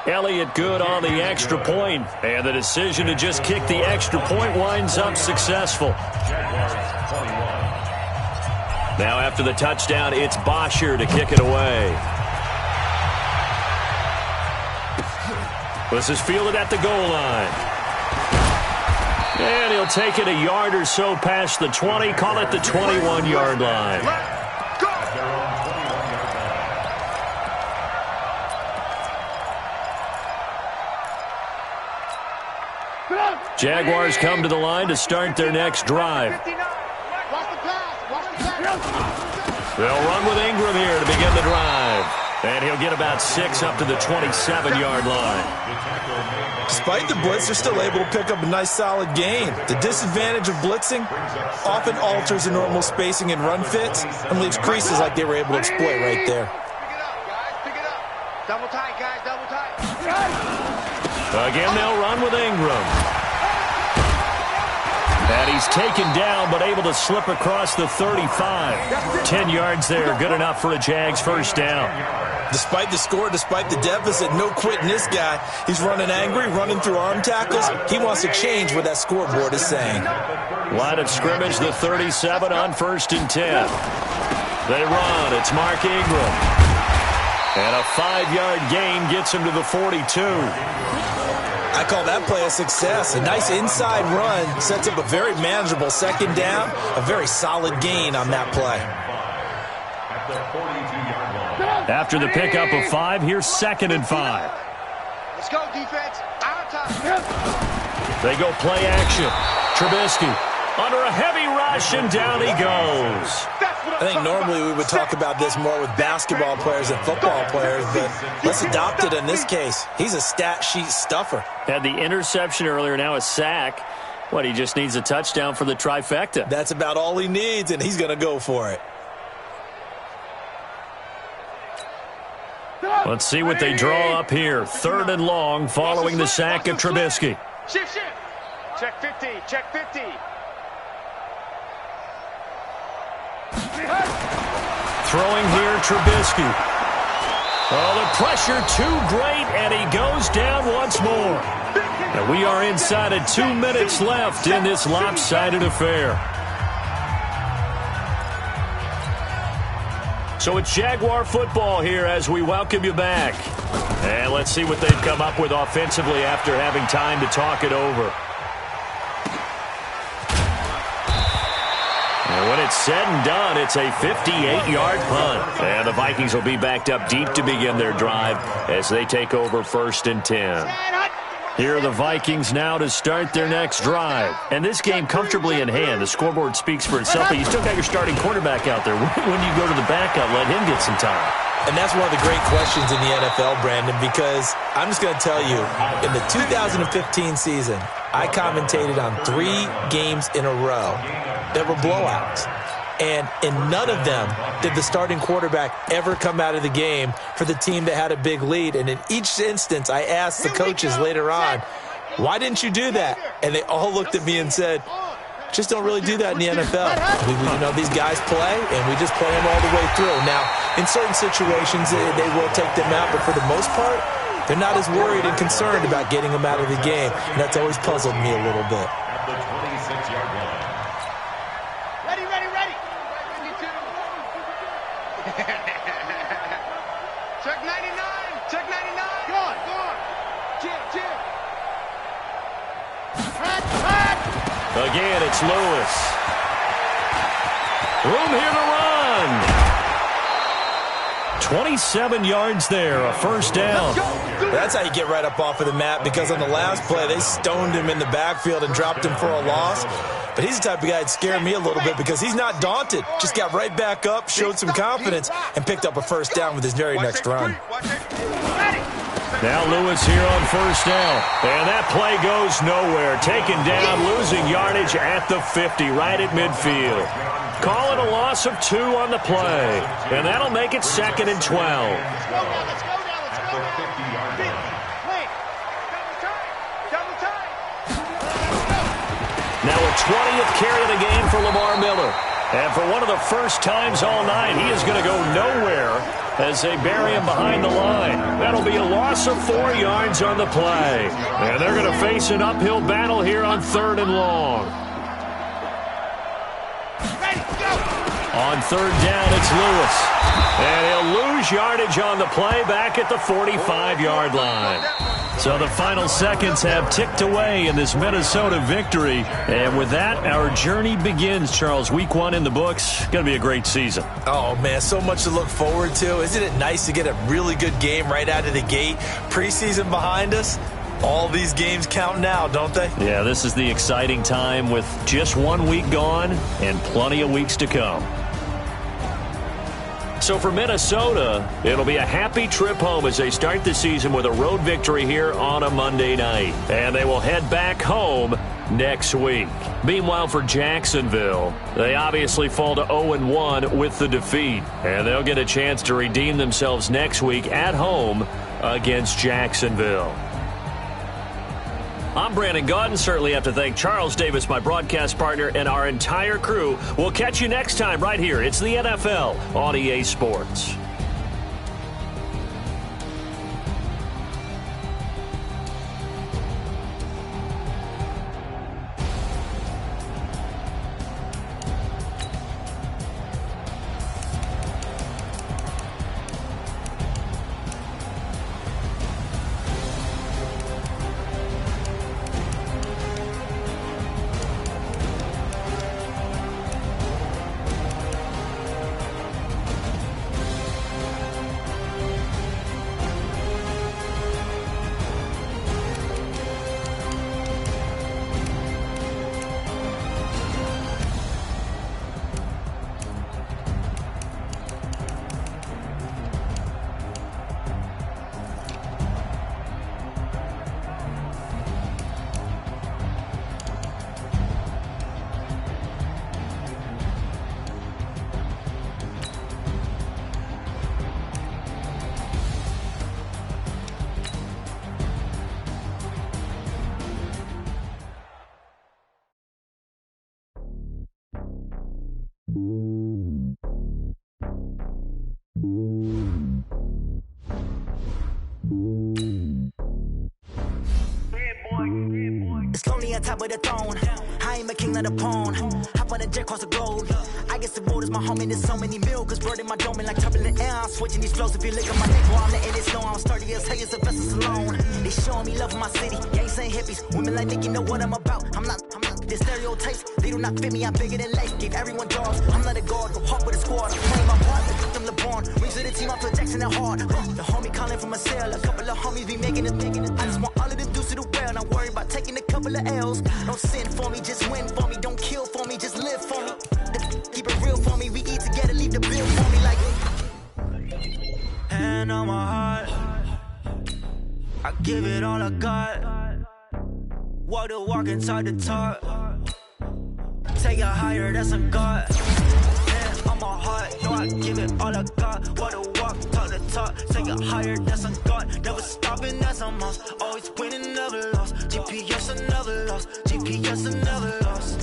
Elliott good on the extra point. And the decision to just kick the extra point winds up successful. Now after the touchdown, it's Bosher to kick it away. This is fielded at the goal line. And he'll take it a yard or so past the 20, call it the 21-yard line. Jaguars come to the line to start their next drive. They'll run with Ingram here to begin the drive. And he'll get about 6 up to the 27-yard line. Despite the blitz, they're still able to pick up a nice, solid gain. The disadvantage of blitzing often alters the normal spacing and run fits and leaves creases like they were able to exploit right there. Pick it up, guys. Pick it up. Double tight, guys. Double tight. Again, they'll run with Ingram. And he's taken down, but able to slip across the 35. 10 yards there, good enough for a Jags first down. Despite the score, despite the deficit, no quitting this guy. He's running angry, running through arm tackles. He wants to change what that scoreboard is saying. Line of scrimmage, the 37 on 1st and 10. They run. It's Mark Ingram. And a 5-yard gain gets him to the 42. I call that play a success. A nice inside run sets up a very manageable second down. A very solid gain on that play. After the pickup of 5, here's 2nd and 5. Let's go, defense. Our time. They go play action. Trubisky under a heavy rush, and down he goes. I think normally we would talk about this more with basketball players and football players, but let's adopt it in this case. He's a stat sheet stuffer. Had the interception earlier, now a sack. What, he just needs a touchdown for the trifecta. That's about all he needs, and he's going to go for it. Let's see what they draw up here. 3rd and long following the sack of Trubisky. Shift. Check 50. Check 50. Throwing here, Trubisky. Oh, the pressure too great, and he goes down once more. And we are inside of 2 minutes left in this lopsided affair. So it's Jaguar football here as we welcome you back. And let's see what they've come up with offensively after having time to talk it over. And when it's said and done, it's a 58-yard punt. And the Vikings will be backed up deep to begin their drive as they take over 1st and 10. Here are the Vikings now to start their next drive. And this game comfortably in hand. The scoreboard speaks for itself, but you still got your starting quarterback out there. When you go to the backup, let him get some time. And that's one of the great questions in the NFL, Brandon, because I'm just going to tell you, in the 2015 season, I commentated on 3 games in a row that were blowouts. And in none of them did the starting quarterback ever come out of the game for the team that had a big lead. And in each instance, I asked the coaches later on, why didn't you do that? And they all looked at me and said, just don't really do that in the NFL. These guys play, and we just play them all the way through. Now, in certain situations, they will take them out, but for the most part, they're not as worried and concerned about getting them out of the game. And that's always puzzled me a little bit. Check 99. Check 99. Go on. Jim. Again, it's Lewis. Room here to run. 27 yards there, a first down. That's how you get right up off of the mat, because on the last play, they stoned him in the backfield and dropped him for a loss. But he's the type of guy that scared me a little bit because he's not daunted. Just got right back up, showed some confidence, and picked up a first down with his very next run. Now Lewis here on first down. And that play goes nowhere. Taken down, losing yardage at the 50, right at midfield. Call it a loss of 2 on the play. And that'll make it 2nd and 12. Now a 20th carry of the game for Lamar Miller. And for one of the first times all night, he is going to go nowhere as they bury him behind the line. That'll be a loss of 4 yards on the play. And they're going to face an uphill battle here on 3rd and long. On 3rd down, it's Lewis. And he'll lose yardage on the play back at the 45-yard line. So the final seconds have ticked away in this Minnesota victory. And with that, our journey begins, Charles. Week 1 in the books. Going to be a great season. Oh, man, so much to look forward to. Isn't it nice to get a really good game right out of the gate? Preseason behind us. All these games count now, don't they? Yeah, this is the exciting time with just 1 week gone and plenty of weeks to come. So for Minnesota, it'll be a happy trip home as they start the season with a road victory here on a Monday night. And they will head back home next week. Meanwhile, for Jacksonville, they obviously fall to 0-1 with the defeat. And they'll get a chance to redeem themselves next week at home against Jacksonville. I'm Brandon Gaudin. Certainly have to thank Charles Davis, my broadcast partner, and our entire crew. We'll catch you next time right here. It's the NFL on EA Sports. It's lonely on top of the throne. I ain't a king, not a pawn. Hop on a jet across the globe. I guess the world is my home and there's so many milk. Bird in my dome and like turbulent air. I'm switching these flows. If you look at my neck, well, I'm letting it snow. I'm sturdy as hell as the vessels alone. They showing me love for my city. Gangs ain't hippies. Women like Nick, you know what I'm about. I'm not the stereotypes. They do not fit me. I'm bigger than life. Gave everyone jobs. I'm not a guard. Go hard with a squad. I'm playing my part. Like them LeBron. Rings to the team. I'm Phil Jackson and hard. The homie calling from a cell. A couple of homies be making it. I just want all of the dudes to do well. Not worry about taking a couple of L's. Don't sin for me, just win for me. Don't kill for me, just live for me. Keep it real for me. We eat together, leave the bill for me like. Hand on my heart, I give it all I got. Walk the walk inside the talk. Take it higher, that's a God. Hand on my heart, no, I give it all I got. Walk the walk, talk the talk. Take it higher, that's a God. Never stopping, that's a must. Always winning, never lost. GPS, I never lost. GPS, I never lost.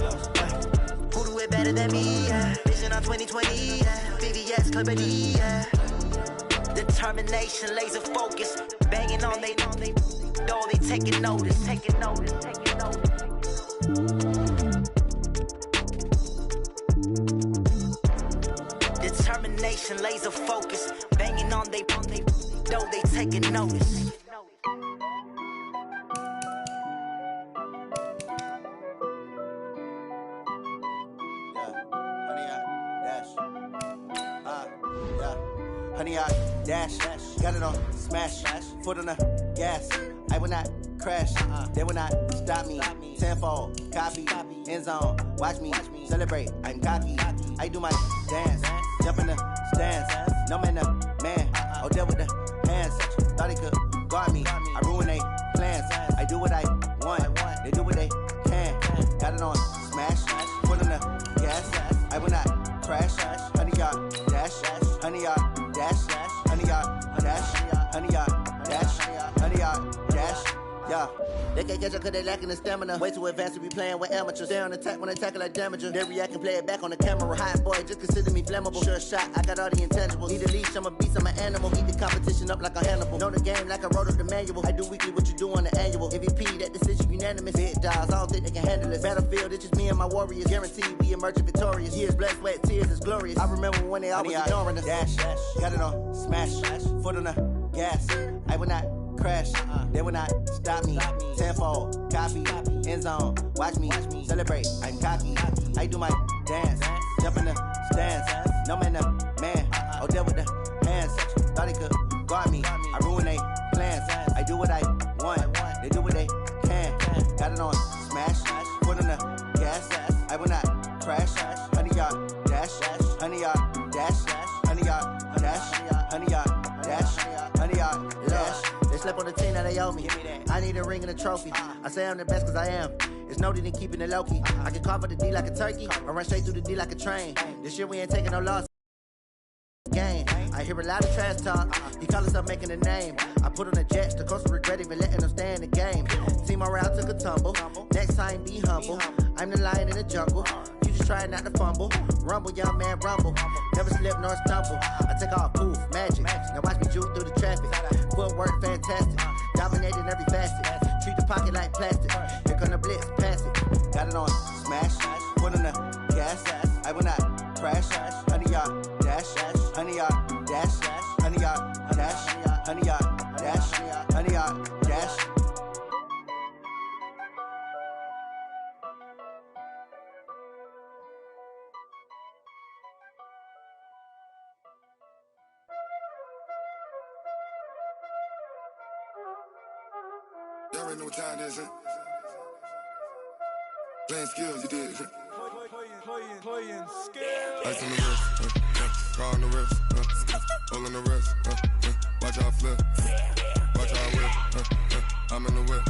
Who do it better than me? Yeah. Vision on 2020. Yeah. VVS, Clippity. Yeah. Determination, laser focus. Banging on they know they taking notice. Taking notice. Taking notice. Determination, laser focus. Banging on they know they taking notice. Honey, dash. Got it on smash. Foot on the gas. I will not crash. They will not stop me. Tenfold, copy, end zone. Watch me celebrate. I'm cocky. I do my dance. Jump in the stands. No man, man. Oh, deal with the hands. Thought he could guard me. I ruin they plans. I do what I want. They do what they can. Got it on smash. Foot on the gas. I will not crash. 100-yard dash. 100-yard dash. 100-yard dash. 100-yard dash. 100-yard dash. Yeah. They can't catch up cause they lacking the stamina. Way too advanced to be playing with amateurs. Stay on attack when they tackle like damager. They react and play it back on the camera. Hot boy, just consider me flammable. Sure shot, I got all the intangibles. Need a leash, I'm a beast, I'm an animal. Heat the competition up like a Hannibal. Know the game like I wrote up the manual. I do weekly what you do on the annual. MVP, that decision unanimous. Big dogs, I don't think they can handle it. Battlefield, it's just me and my warriors. Guaranteed we emerging victorious. Years, blood, sweat, tears, it's glorious. I remember when they always ignoring us. Dash, got it on smash. Foot on the gas. I will not crash. They will not stop me. Tenfold, copy, end zone. Watch me celebrate. I'm cocky. I do my dance. Jump in the stands. No man, man. Oh, deal with the hands. Thought he could guard me. I ruin they plans. I do what I want. They do what they can. Got it on smash. Foot on the gas. I will not crash. 100-yard dash. 100-yard dash. 100-yard dash. 100-yard dash. 100-yard dash. They slept on the team that they owe me. I need a ring and a trophy. I say I'm the best cause I am. It's noted in keeping it low-key. I can carve up the D like a turkey or run straight through the D like a train. This year we ain't taking no loss. Game. I hear a lot of trash talk. He call himself making a name. I put on the Jets. The coach regret even letting them stay in the game. Team morale took a tumble. Next time be humble. I'm the lion in the jungle. You just try not to fumble. Rumble, young man, rumble. Never slip nor stumble. I take off, poof, magic. Now watch me juke through the traffic. Footwork fantastic. Dominating every facet. Treat the pocket like plastic. Here come the blitz, pass it. Got it on smash. Foot on the gas. I will not crash. 100-yard dash. 100-yard dash. 100-yard dash. 100-yard dash. 100-yard dash. Y'all already know what time it is, huh? Playing skills, you did, huh? Playing skills. Ice on the wrist, car on the wrist, hole on the wrist, watch how I flip, watch how I whip, I'm in the whip,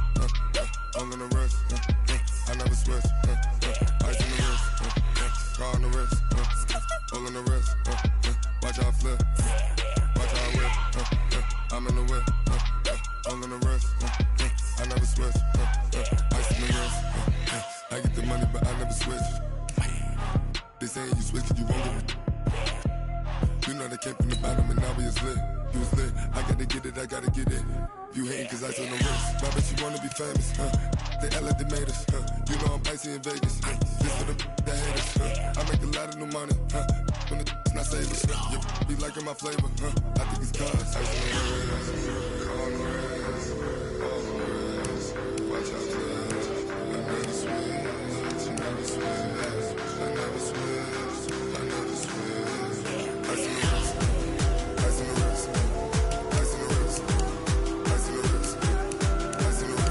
hole on the wrist, I never switch, ice on the wrist, car on the wrist, hole on the wrist, watch how I flip, watch how I whip, I'm in the whip, hole on the wrist, I never switch, ice on the wrist, I get the money but I never switch. They saying you switch cause you won't get it. You know they came from the bottom and now we is lit. You was lit, I gotta get it, I gotta get it. You hating cause ice on the wrist. But I bet you wanna be famous, They act like they made us, You know I'm icy in Vegas, This for the that hate us, I make a lot of new money, When the not save us, You be liking my flavor, I think it's cause ice on the wrist, on the wrist, on the wrist. Watch out, cuz I never switch, I never switch. I never switch, I never switch. Ice in the wrist, ice in the wrist, ice in the wrist, ice in the wrist, ice in the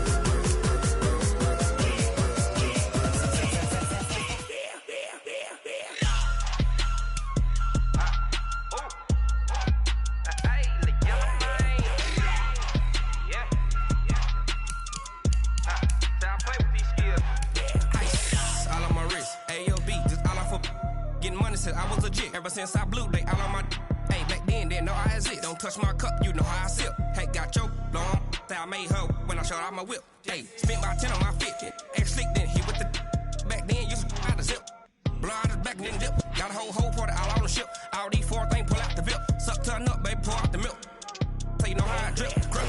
I was legit ever since I blew they all on my hey back then didn't know I exist. Don't touch my cup, you know how I sip. Hey, got your long that I made her when I showed out my whip. Hey, spent my 10 on my fit. Ex slick then hit with the back then used to out the zip. Blow out his back and then dip. Got a whole party all on the ship. All these 4 things pull out the VIP. Suck turn up, baby, pour out the milk. So you know how I drip. Grip.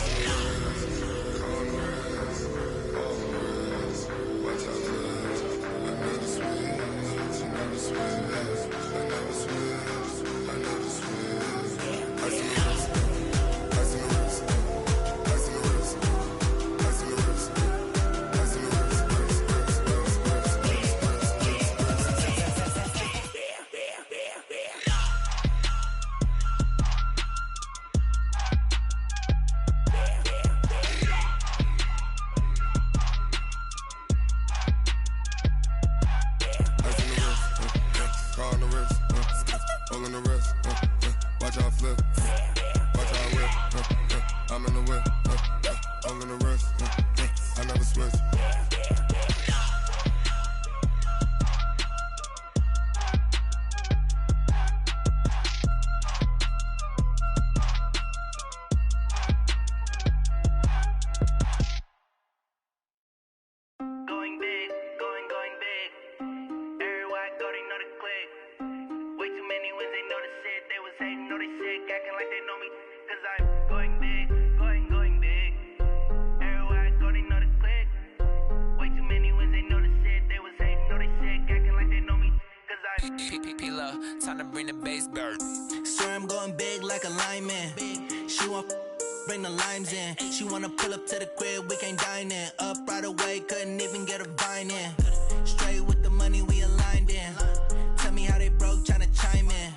tryna bring the base bird. Swear I'm going big like a lineman. She want bring the limes in. She wanna pull up to the crib, we can't dine in. Up right away, couldn't even get a vine in. Straight with the money, we aligned in. Tell me how they broke, tryna chime in.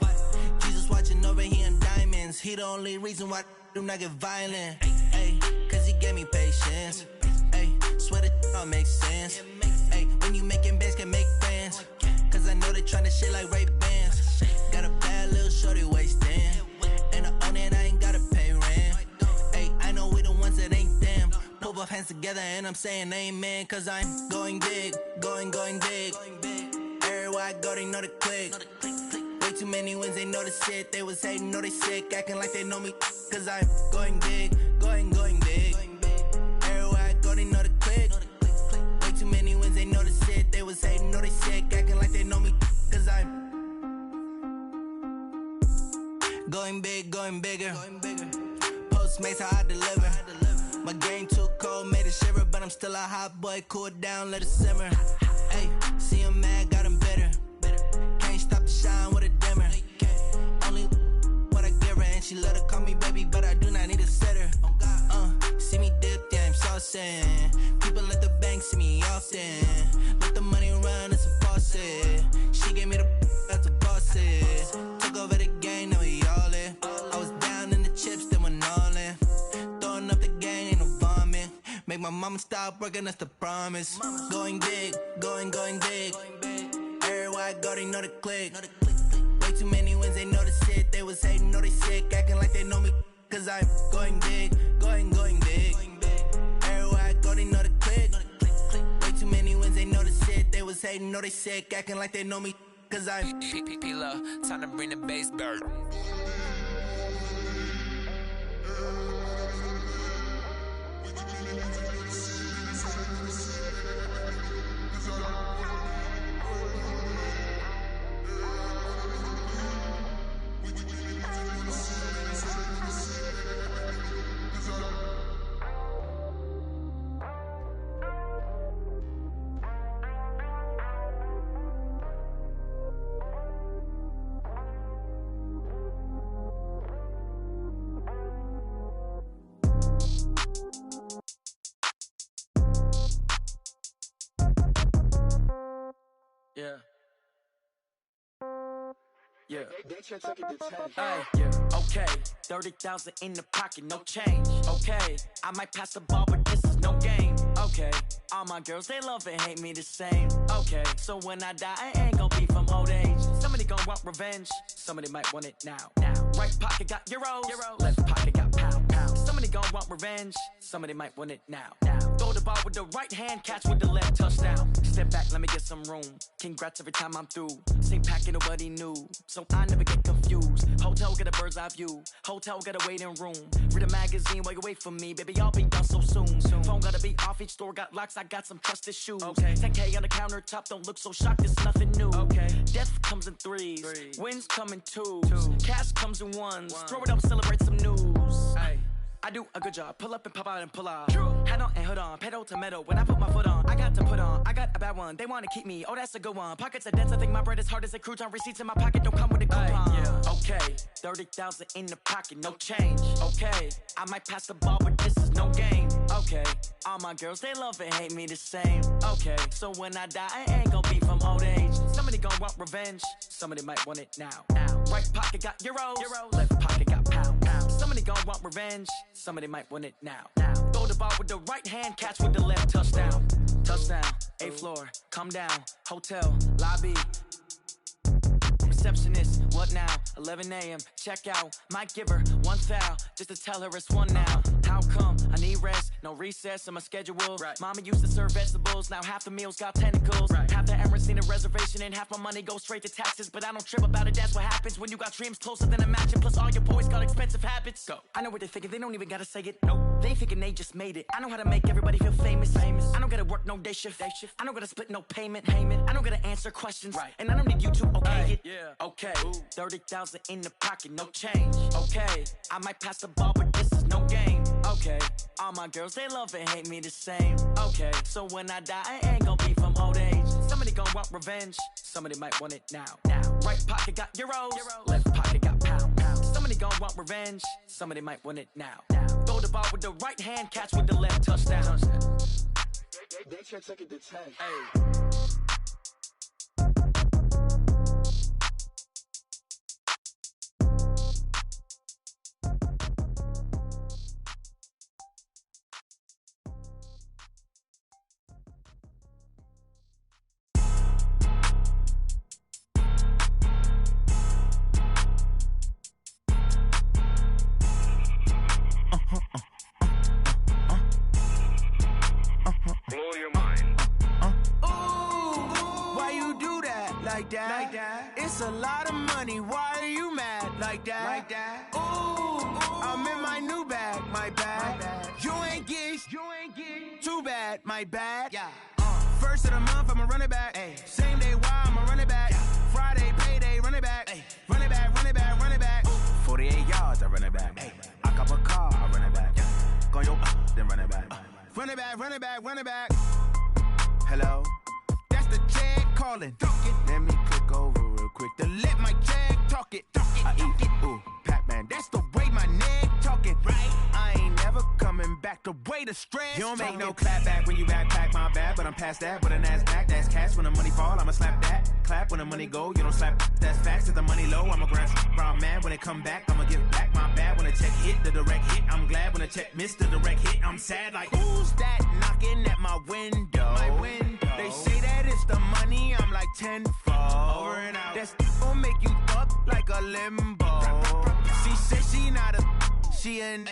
Jesus watching over, he in diamonds. He the only reason why do not get violent. Ay, cause he gave me patience. Ay, swear that all makes sense. Ay, when you making bands, can make friends. Cause I know they tryna shit like Ray-Bans. Got a bad little shorty wasting. And I own it, I ain't gotta pay rent. Ay, I know we the ones that ain't them. Put both hands together and I'm saying amen. Cause I'm going big, going big. Everywhere I go, they know the click. Way too many wins, they know the shit. They was hating, know they sick, acting like they know me. Cause I'm going big, going big. Everywhere I go, they know the click. Way too many wins, they know the shit. They was hating, know they sick, acting like they know me. Cause I'm going big, going bigger. Postmates how I deliver. My game too cold, made it shiver. But I'm still a hot boy, cool down, let it simmer. Ay, see him mad, got him bitter. Can't stop the shine with a dimmer. Only what I give her, and she let her call me baby, but I do not need a sitter. See me dip, yeah, I'm saucing. People at the bank see me often. Let the money run, it's a faucet. She gave me the that's a faucet. Took over the game, now we all in. I was down in the chips, then went all in. Throwing up the game, ain't no vomit. Make my mama stop working, that's the promise. Going big, going big. Everywhere I go, they know the click. Way too many wins, they know the shit. They was hating, know they sick, acting like they know me. Cause I'm going big, going big. Everywhere I go, they know the click. Way too many wins, they know the shit. They was hating, know they sick, acting like they know me. Cause I'm P-P-P-Love, time to bring the bass bird. Yeah. Yeah. Hey, yeah. Okay. 30,000 in the pocket, no change. Okay. I might pass the ball, but this is no game. Okay. All my girls, they love and hate me the same. Okay. So when I die, I ain't gon' be from old age. Somebody gon' want revenge. Somebody might want it now. Right pocket got euros. Left pocket got pound. Somebody gon' want revenge. Somebody might want it now. Throw the ball with the right hand, catch with the left, touchdown. Step back, let me get some room. Congrats every time I'm through. Same packet, nobody knew. So I never get confused. Hotel get a bird's eye view. Hotel get a waiting room. Read a magazine while you wait for me. Baby, I'll be done so soon. Phone gotta be off, each store got locks. I got some trusted shoes. 10K on the countertop, don't look so shocked, it's nothing new. Death comes in threes. Wins come in twos. Cash comes in ones. Throw it up, celebrate some news. I do a good job, pull up and pop out and pull out. Head on and hood on, pedal to metal. When I put my foot on, I got to put on. I got a bad one, they wanna keep me, oh that's a good one. Pockets are dense, I think my bread is hard as a crouton. Receipts in my pocket don't come with a coupon. Okay, 30,000 in the pocket, no change. Okay, I might pass the ball, but this is no game. Okay, all my girls, they love and hate me the same. Okay, so when I die, I ain't gon' be from old age. Somebody gon' want revenge, somebody might want it now. Right pocket got euros. Left pocket got pound. Somebody gon' want revenge, somebody might want it now. Throw the ball with the right hand, catch with the left, touchdown. Touchdown, 8th floor, come down, hotel, lobby. Receptionist, what now? 11 a.m. check out. Might give her one foul just to tell her it's one now. How come? I need rest, no recess in my schedule. Mama used to serve vegetables, now half the meals got tentacles. Half the Emirates need a reservation and half my money goes straight to taxes. But I don't trip about it, that's what happens when you got dreams closer than a mansion. Plus all your boys got expensive habits. Go. I know what they're thinking, they don't even gotta say it. Nope. They thinking they just made it. I know how to make everybody feel famous. I don't gotta work no day shift. I don't gotta split no payment. I don't gotta answer questions. And I don't need you to okay it. Okay, 30,000 in the pocket, no change. Okay, I might pass the ball, but this is no game. Okay, all my girls, they love and hate me the same. Okay, so when I die, I ain't gon' be from old age. Somebody gon' want revenge. Somebody might want it now. Right pocket got euros. Left pocket got pounds. Somebody gon' want revenge. Somebody might want it now. Throw the ball with the right hand, catch with the left, touchdown. They can't take it to 10. Hey. Blow your mind. Why you do that like that? It's a lot of money. Why are you mad like that? I'm in my new bag, my bag. You ain't get too bad, my bad. First of the month, I'ma run it back. Same day, why I'ma run it back. Friday, payday, run it back. Run it back, run it back, run it back. 48 yards, I run it back. I cop a car, I run it back. Go yo, then run it back. Run it back, run it back, run it back. Hello? That's the jag calling. Let me click over real quick to let my jag talk it. I eat it, ooh, Pac-Man. That's the way my neck talking. Right? I ain't never coming back the way the stress. You don't make no clap back when you backpack my bad, but I'm past that. With a NASDAQ, that's cash. When the money fall, I'ma slap that. Clap when the money go, you don't slap. That's facts. If the money low, I'ma grab brown man. When it come back, I'ma give back my bad. When the check hit, the direct hit. I'm glad when the check missed the direct hit. I'm sad like, who's that knocking at my window? My window. They say that it's the money, I'm like tenfold. Over and out. That's gon' make you up like a limbo. She said she not a, she an.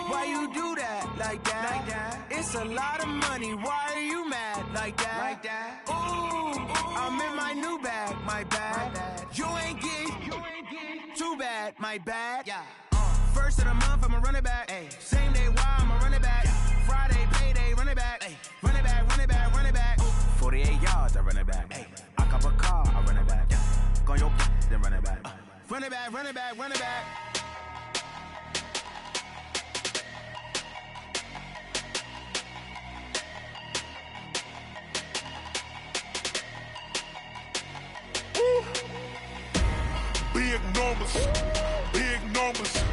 Why you do that like that? It's a lot of money. Why are you mad like that? I'm in my new bag, my bag. You ain't get too bad, my bad. First of the month, I'ma run it back. Same day, why I'ma run it back. Friday, payday, run it back. Run it back, run it back, run it back. 48 yards, I run it back. I cop a car, I run it back. Go yo, then run it back. Run it back, run it back, run it back. Big numbers, big numbers.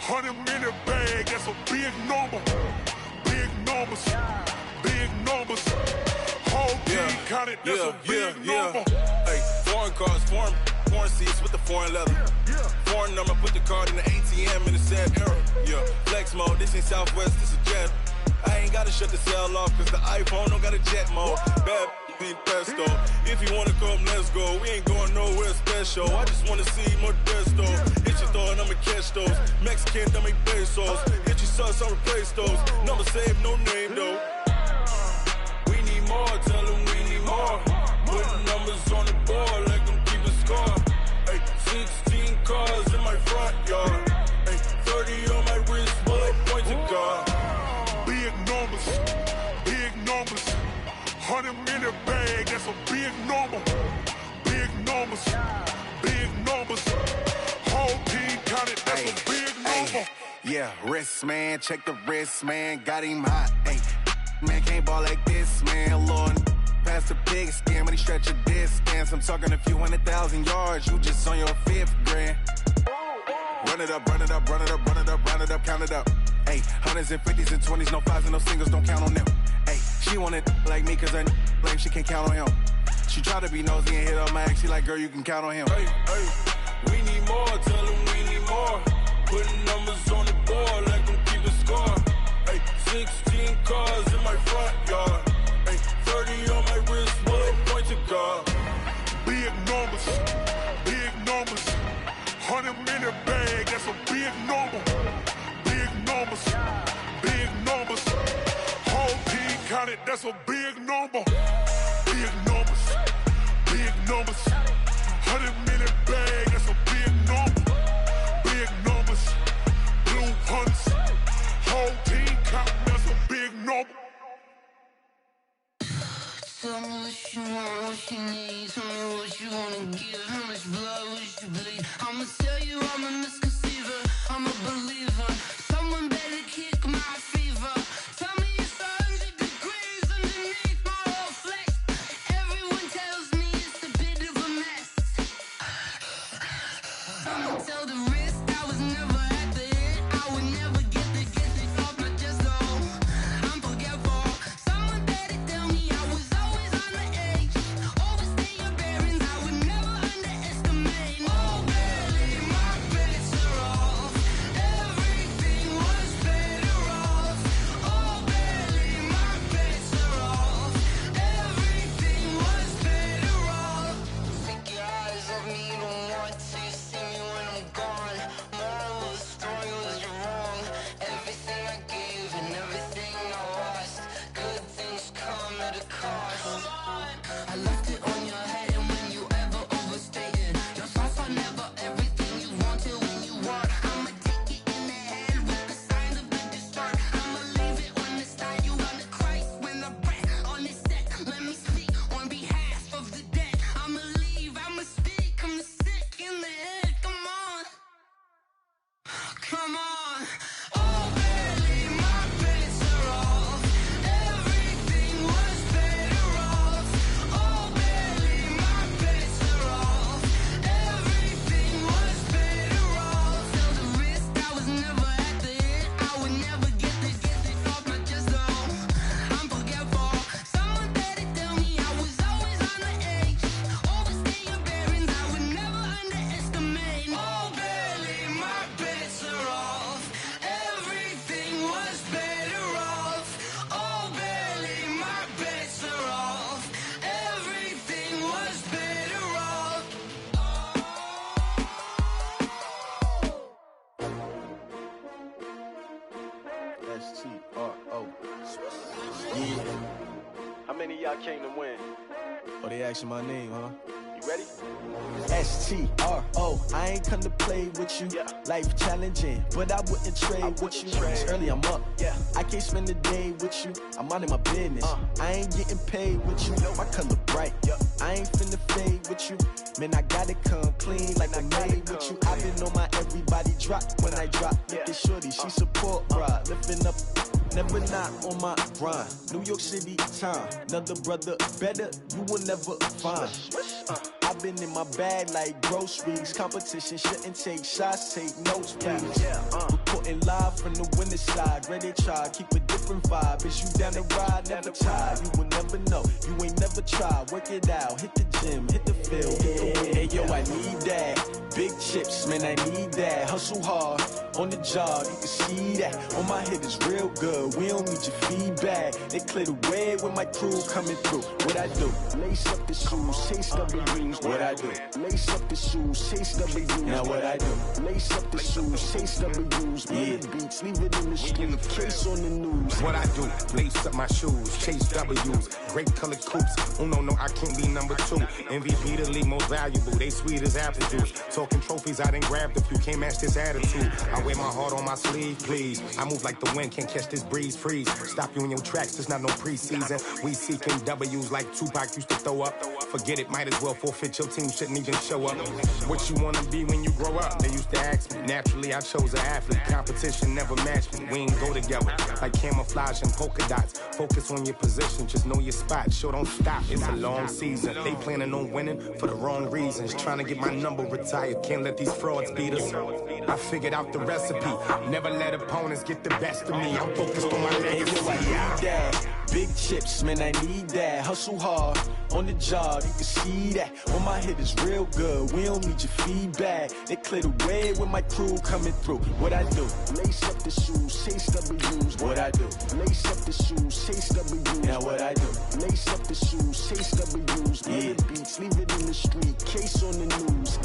100-minute bag, that's a big number. Big numbers, big numbers. Whole team counted, that's a big number. Hey, foreign cars, foreign seats with the foreign leather. Foreign number, put the card in the ATM in the sad era. Flex mode, this ain't Southwest, this is jet. I ain't gotta shut the cell off, cause the iPhone don't got a jet mode. Bad be pesto. If you wanna come, let's go. We ain't going nowhere special. I just wanna see Modesto. Hit your thought, I'ma catch those. Mexican, I make pesos. Hit your sus, I'll replace those. Number saved, no name though. We need more, tell them we need more. Putting numbers on the board like I'm keeping score. Ay, 16 cars in my front yard. Ay, 30 on my wrist, bullet point to God. Big numbers, big numbers. 100-minute bag, that's a big number. Big numbers, big numbers. Whole team counted, that's a big number. Yeah, wrist man, check the wrist man, got him hot. Ay, man can't ball like this, man. Lord, past the pig skin when he stretch a distance. I'm talking a few 100,000 yards, you just on your 5th grand. Run it up, run it up, run it up, run it up, run it up, count it up. Ay, hundreds and 50s and 20s, no 5s and no singles, don't count on them. Ay, she want it like me, cause her blame, she can't count on him. She try to be nosy and hit up my ex, she like, girl, you can count on him. Hey, we need more, tell them we need more. Putting numbers on the board like I'm keeping score. Hey, 16 cars in my front yard. Hey, 30 on my wrist, bullet point to God. Big numbers, big numbers. 100-minute bag, that's a big number. Big numbers, big numbers. Whole team counted, that's a big number. Big numbers, big numbers. 100-minute bag, that's a big number. Big numbers, blue hunts. Whole team counting, that's a big number. Tell me what you want, what you need. Tell me what you wanna give. How much blood would you bleed? I'ma tell you I'm a misconceiver. I'm a believer. Someone better kick my fever. Tell me it's 100 degrees underneath S-T-R-O. Yeah. How many of y'all came to win? Oh, they asking my name, huh? You ready? S-T-R-O. I ain't come to play with you. Yeah. Life challenging, but I wouldn't trade with you. It's early, I'm up. Yeah. I can't spend the day with you. I'm minding my business. I ain't getting paid with you. My color bright. I ain't finna fade with you. Man, I gotta come clean like I made with you. I've been on my everybody drop when I drop. Look at shorty, she support ride. Lifting up, never not on my grind. New York City time. Another brother better, you will never find. I've been in my bag like groceries. Competition shouldn't take shots, take notes, please. Reporting live from the winning side. Ready to try, keep a different vibe. Is you down the ride, never tired. You will never know, you ain't never tried. Work it out, hit the gym, hit the field, hit the wind. Hey yo, I need that. Big chips, man, I need that. Hustle hard, on the job, you can see that. On my head is real good, we don't need your feedback. They clear the way with my crew coming through. What I do? Lace up the shoes, chase W's. What I do? Lace up the shoes, chase W's. Now what I do? Lace up the shoes, chase W's. Yeah. Beats, leave it in the street, case on the news. What I do? Lace up my shoes, chase W's. Great colored coops. Oh no, I can't be number 2. MVP the league most valuable. They sweet as apple juice. Talking trophies, I didn't grab the few. Can't match this attitude. I wear my heart on my sleeve, please. I move like the wind, can't catch this breeze, freeze. Stop you in your tracks, there's not no preseason. We seeking W's like Tupac used to throw up. Forget it, might as well forfeit. Your team shouldn't even show up. What you wanna be when you grow up? They used to ask me. Naturally, I chose an athlete. Competition never matched me. We ain't go together like camouflage and polka dots. Focus on your position, just know your spot. Sure, don't stop. It's a long season. They planning on winning for the wrong reasons. Trying to get my number retired. Can't let these frauds beat us. I figured out the recipe. Never let opponents get the best of me. I'm focused on my legacy. Big chips, man, I need that. Hustle hard, on the job, you can see that. On my head is real good, we don't need your feedback. They clear the way with my crew coming through. What I do? Lace up the shoes, chase W's. What I do? Lace up the shoes, chase W's. Now what I do? Lace up the shoes, chase W's. Yeah. Beats, leave it in the street, case on the news.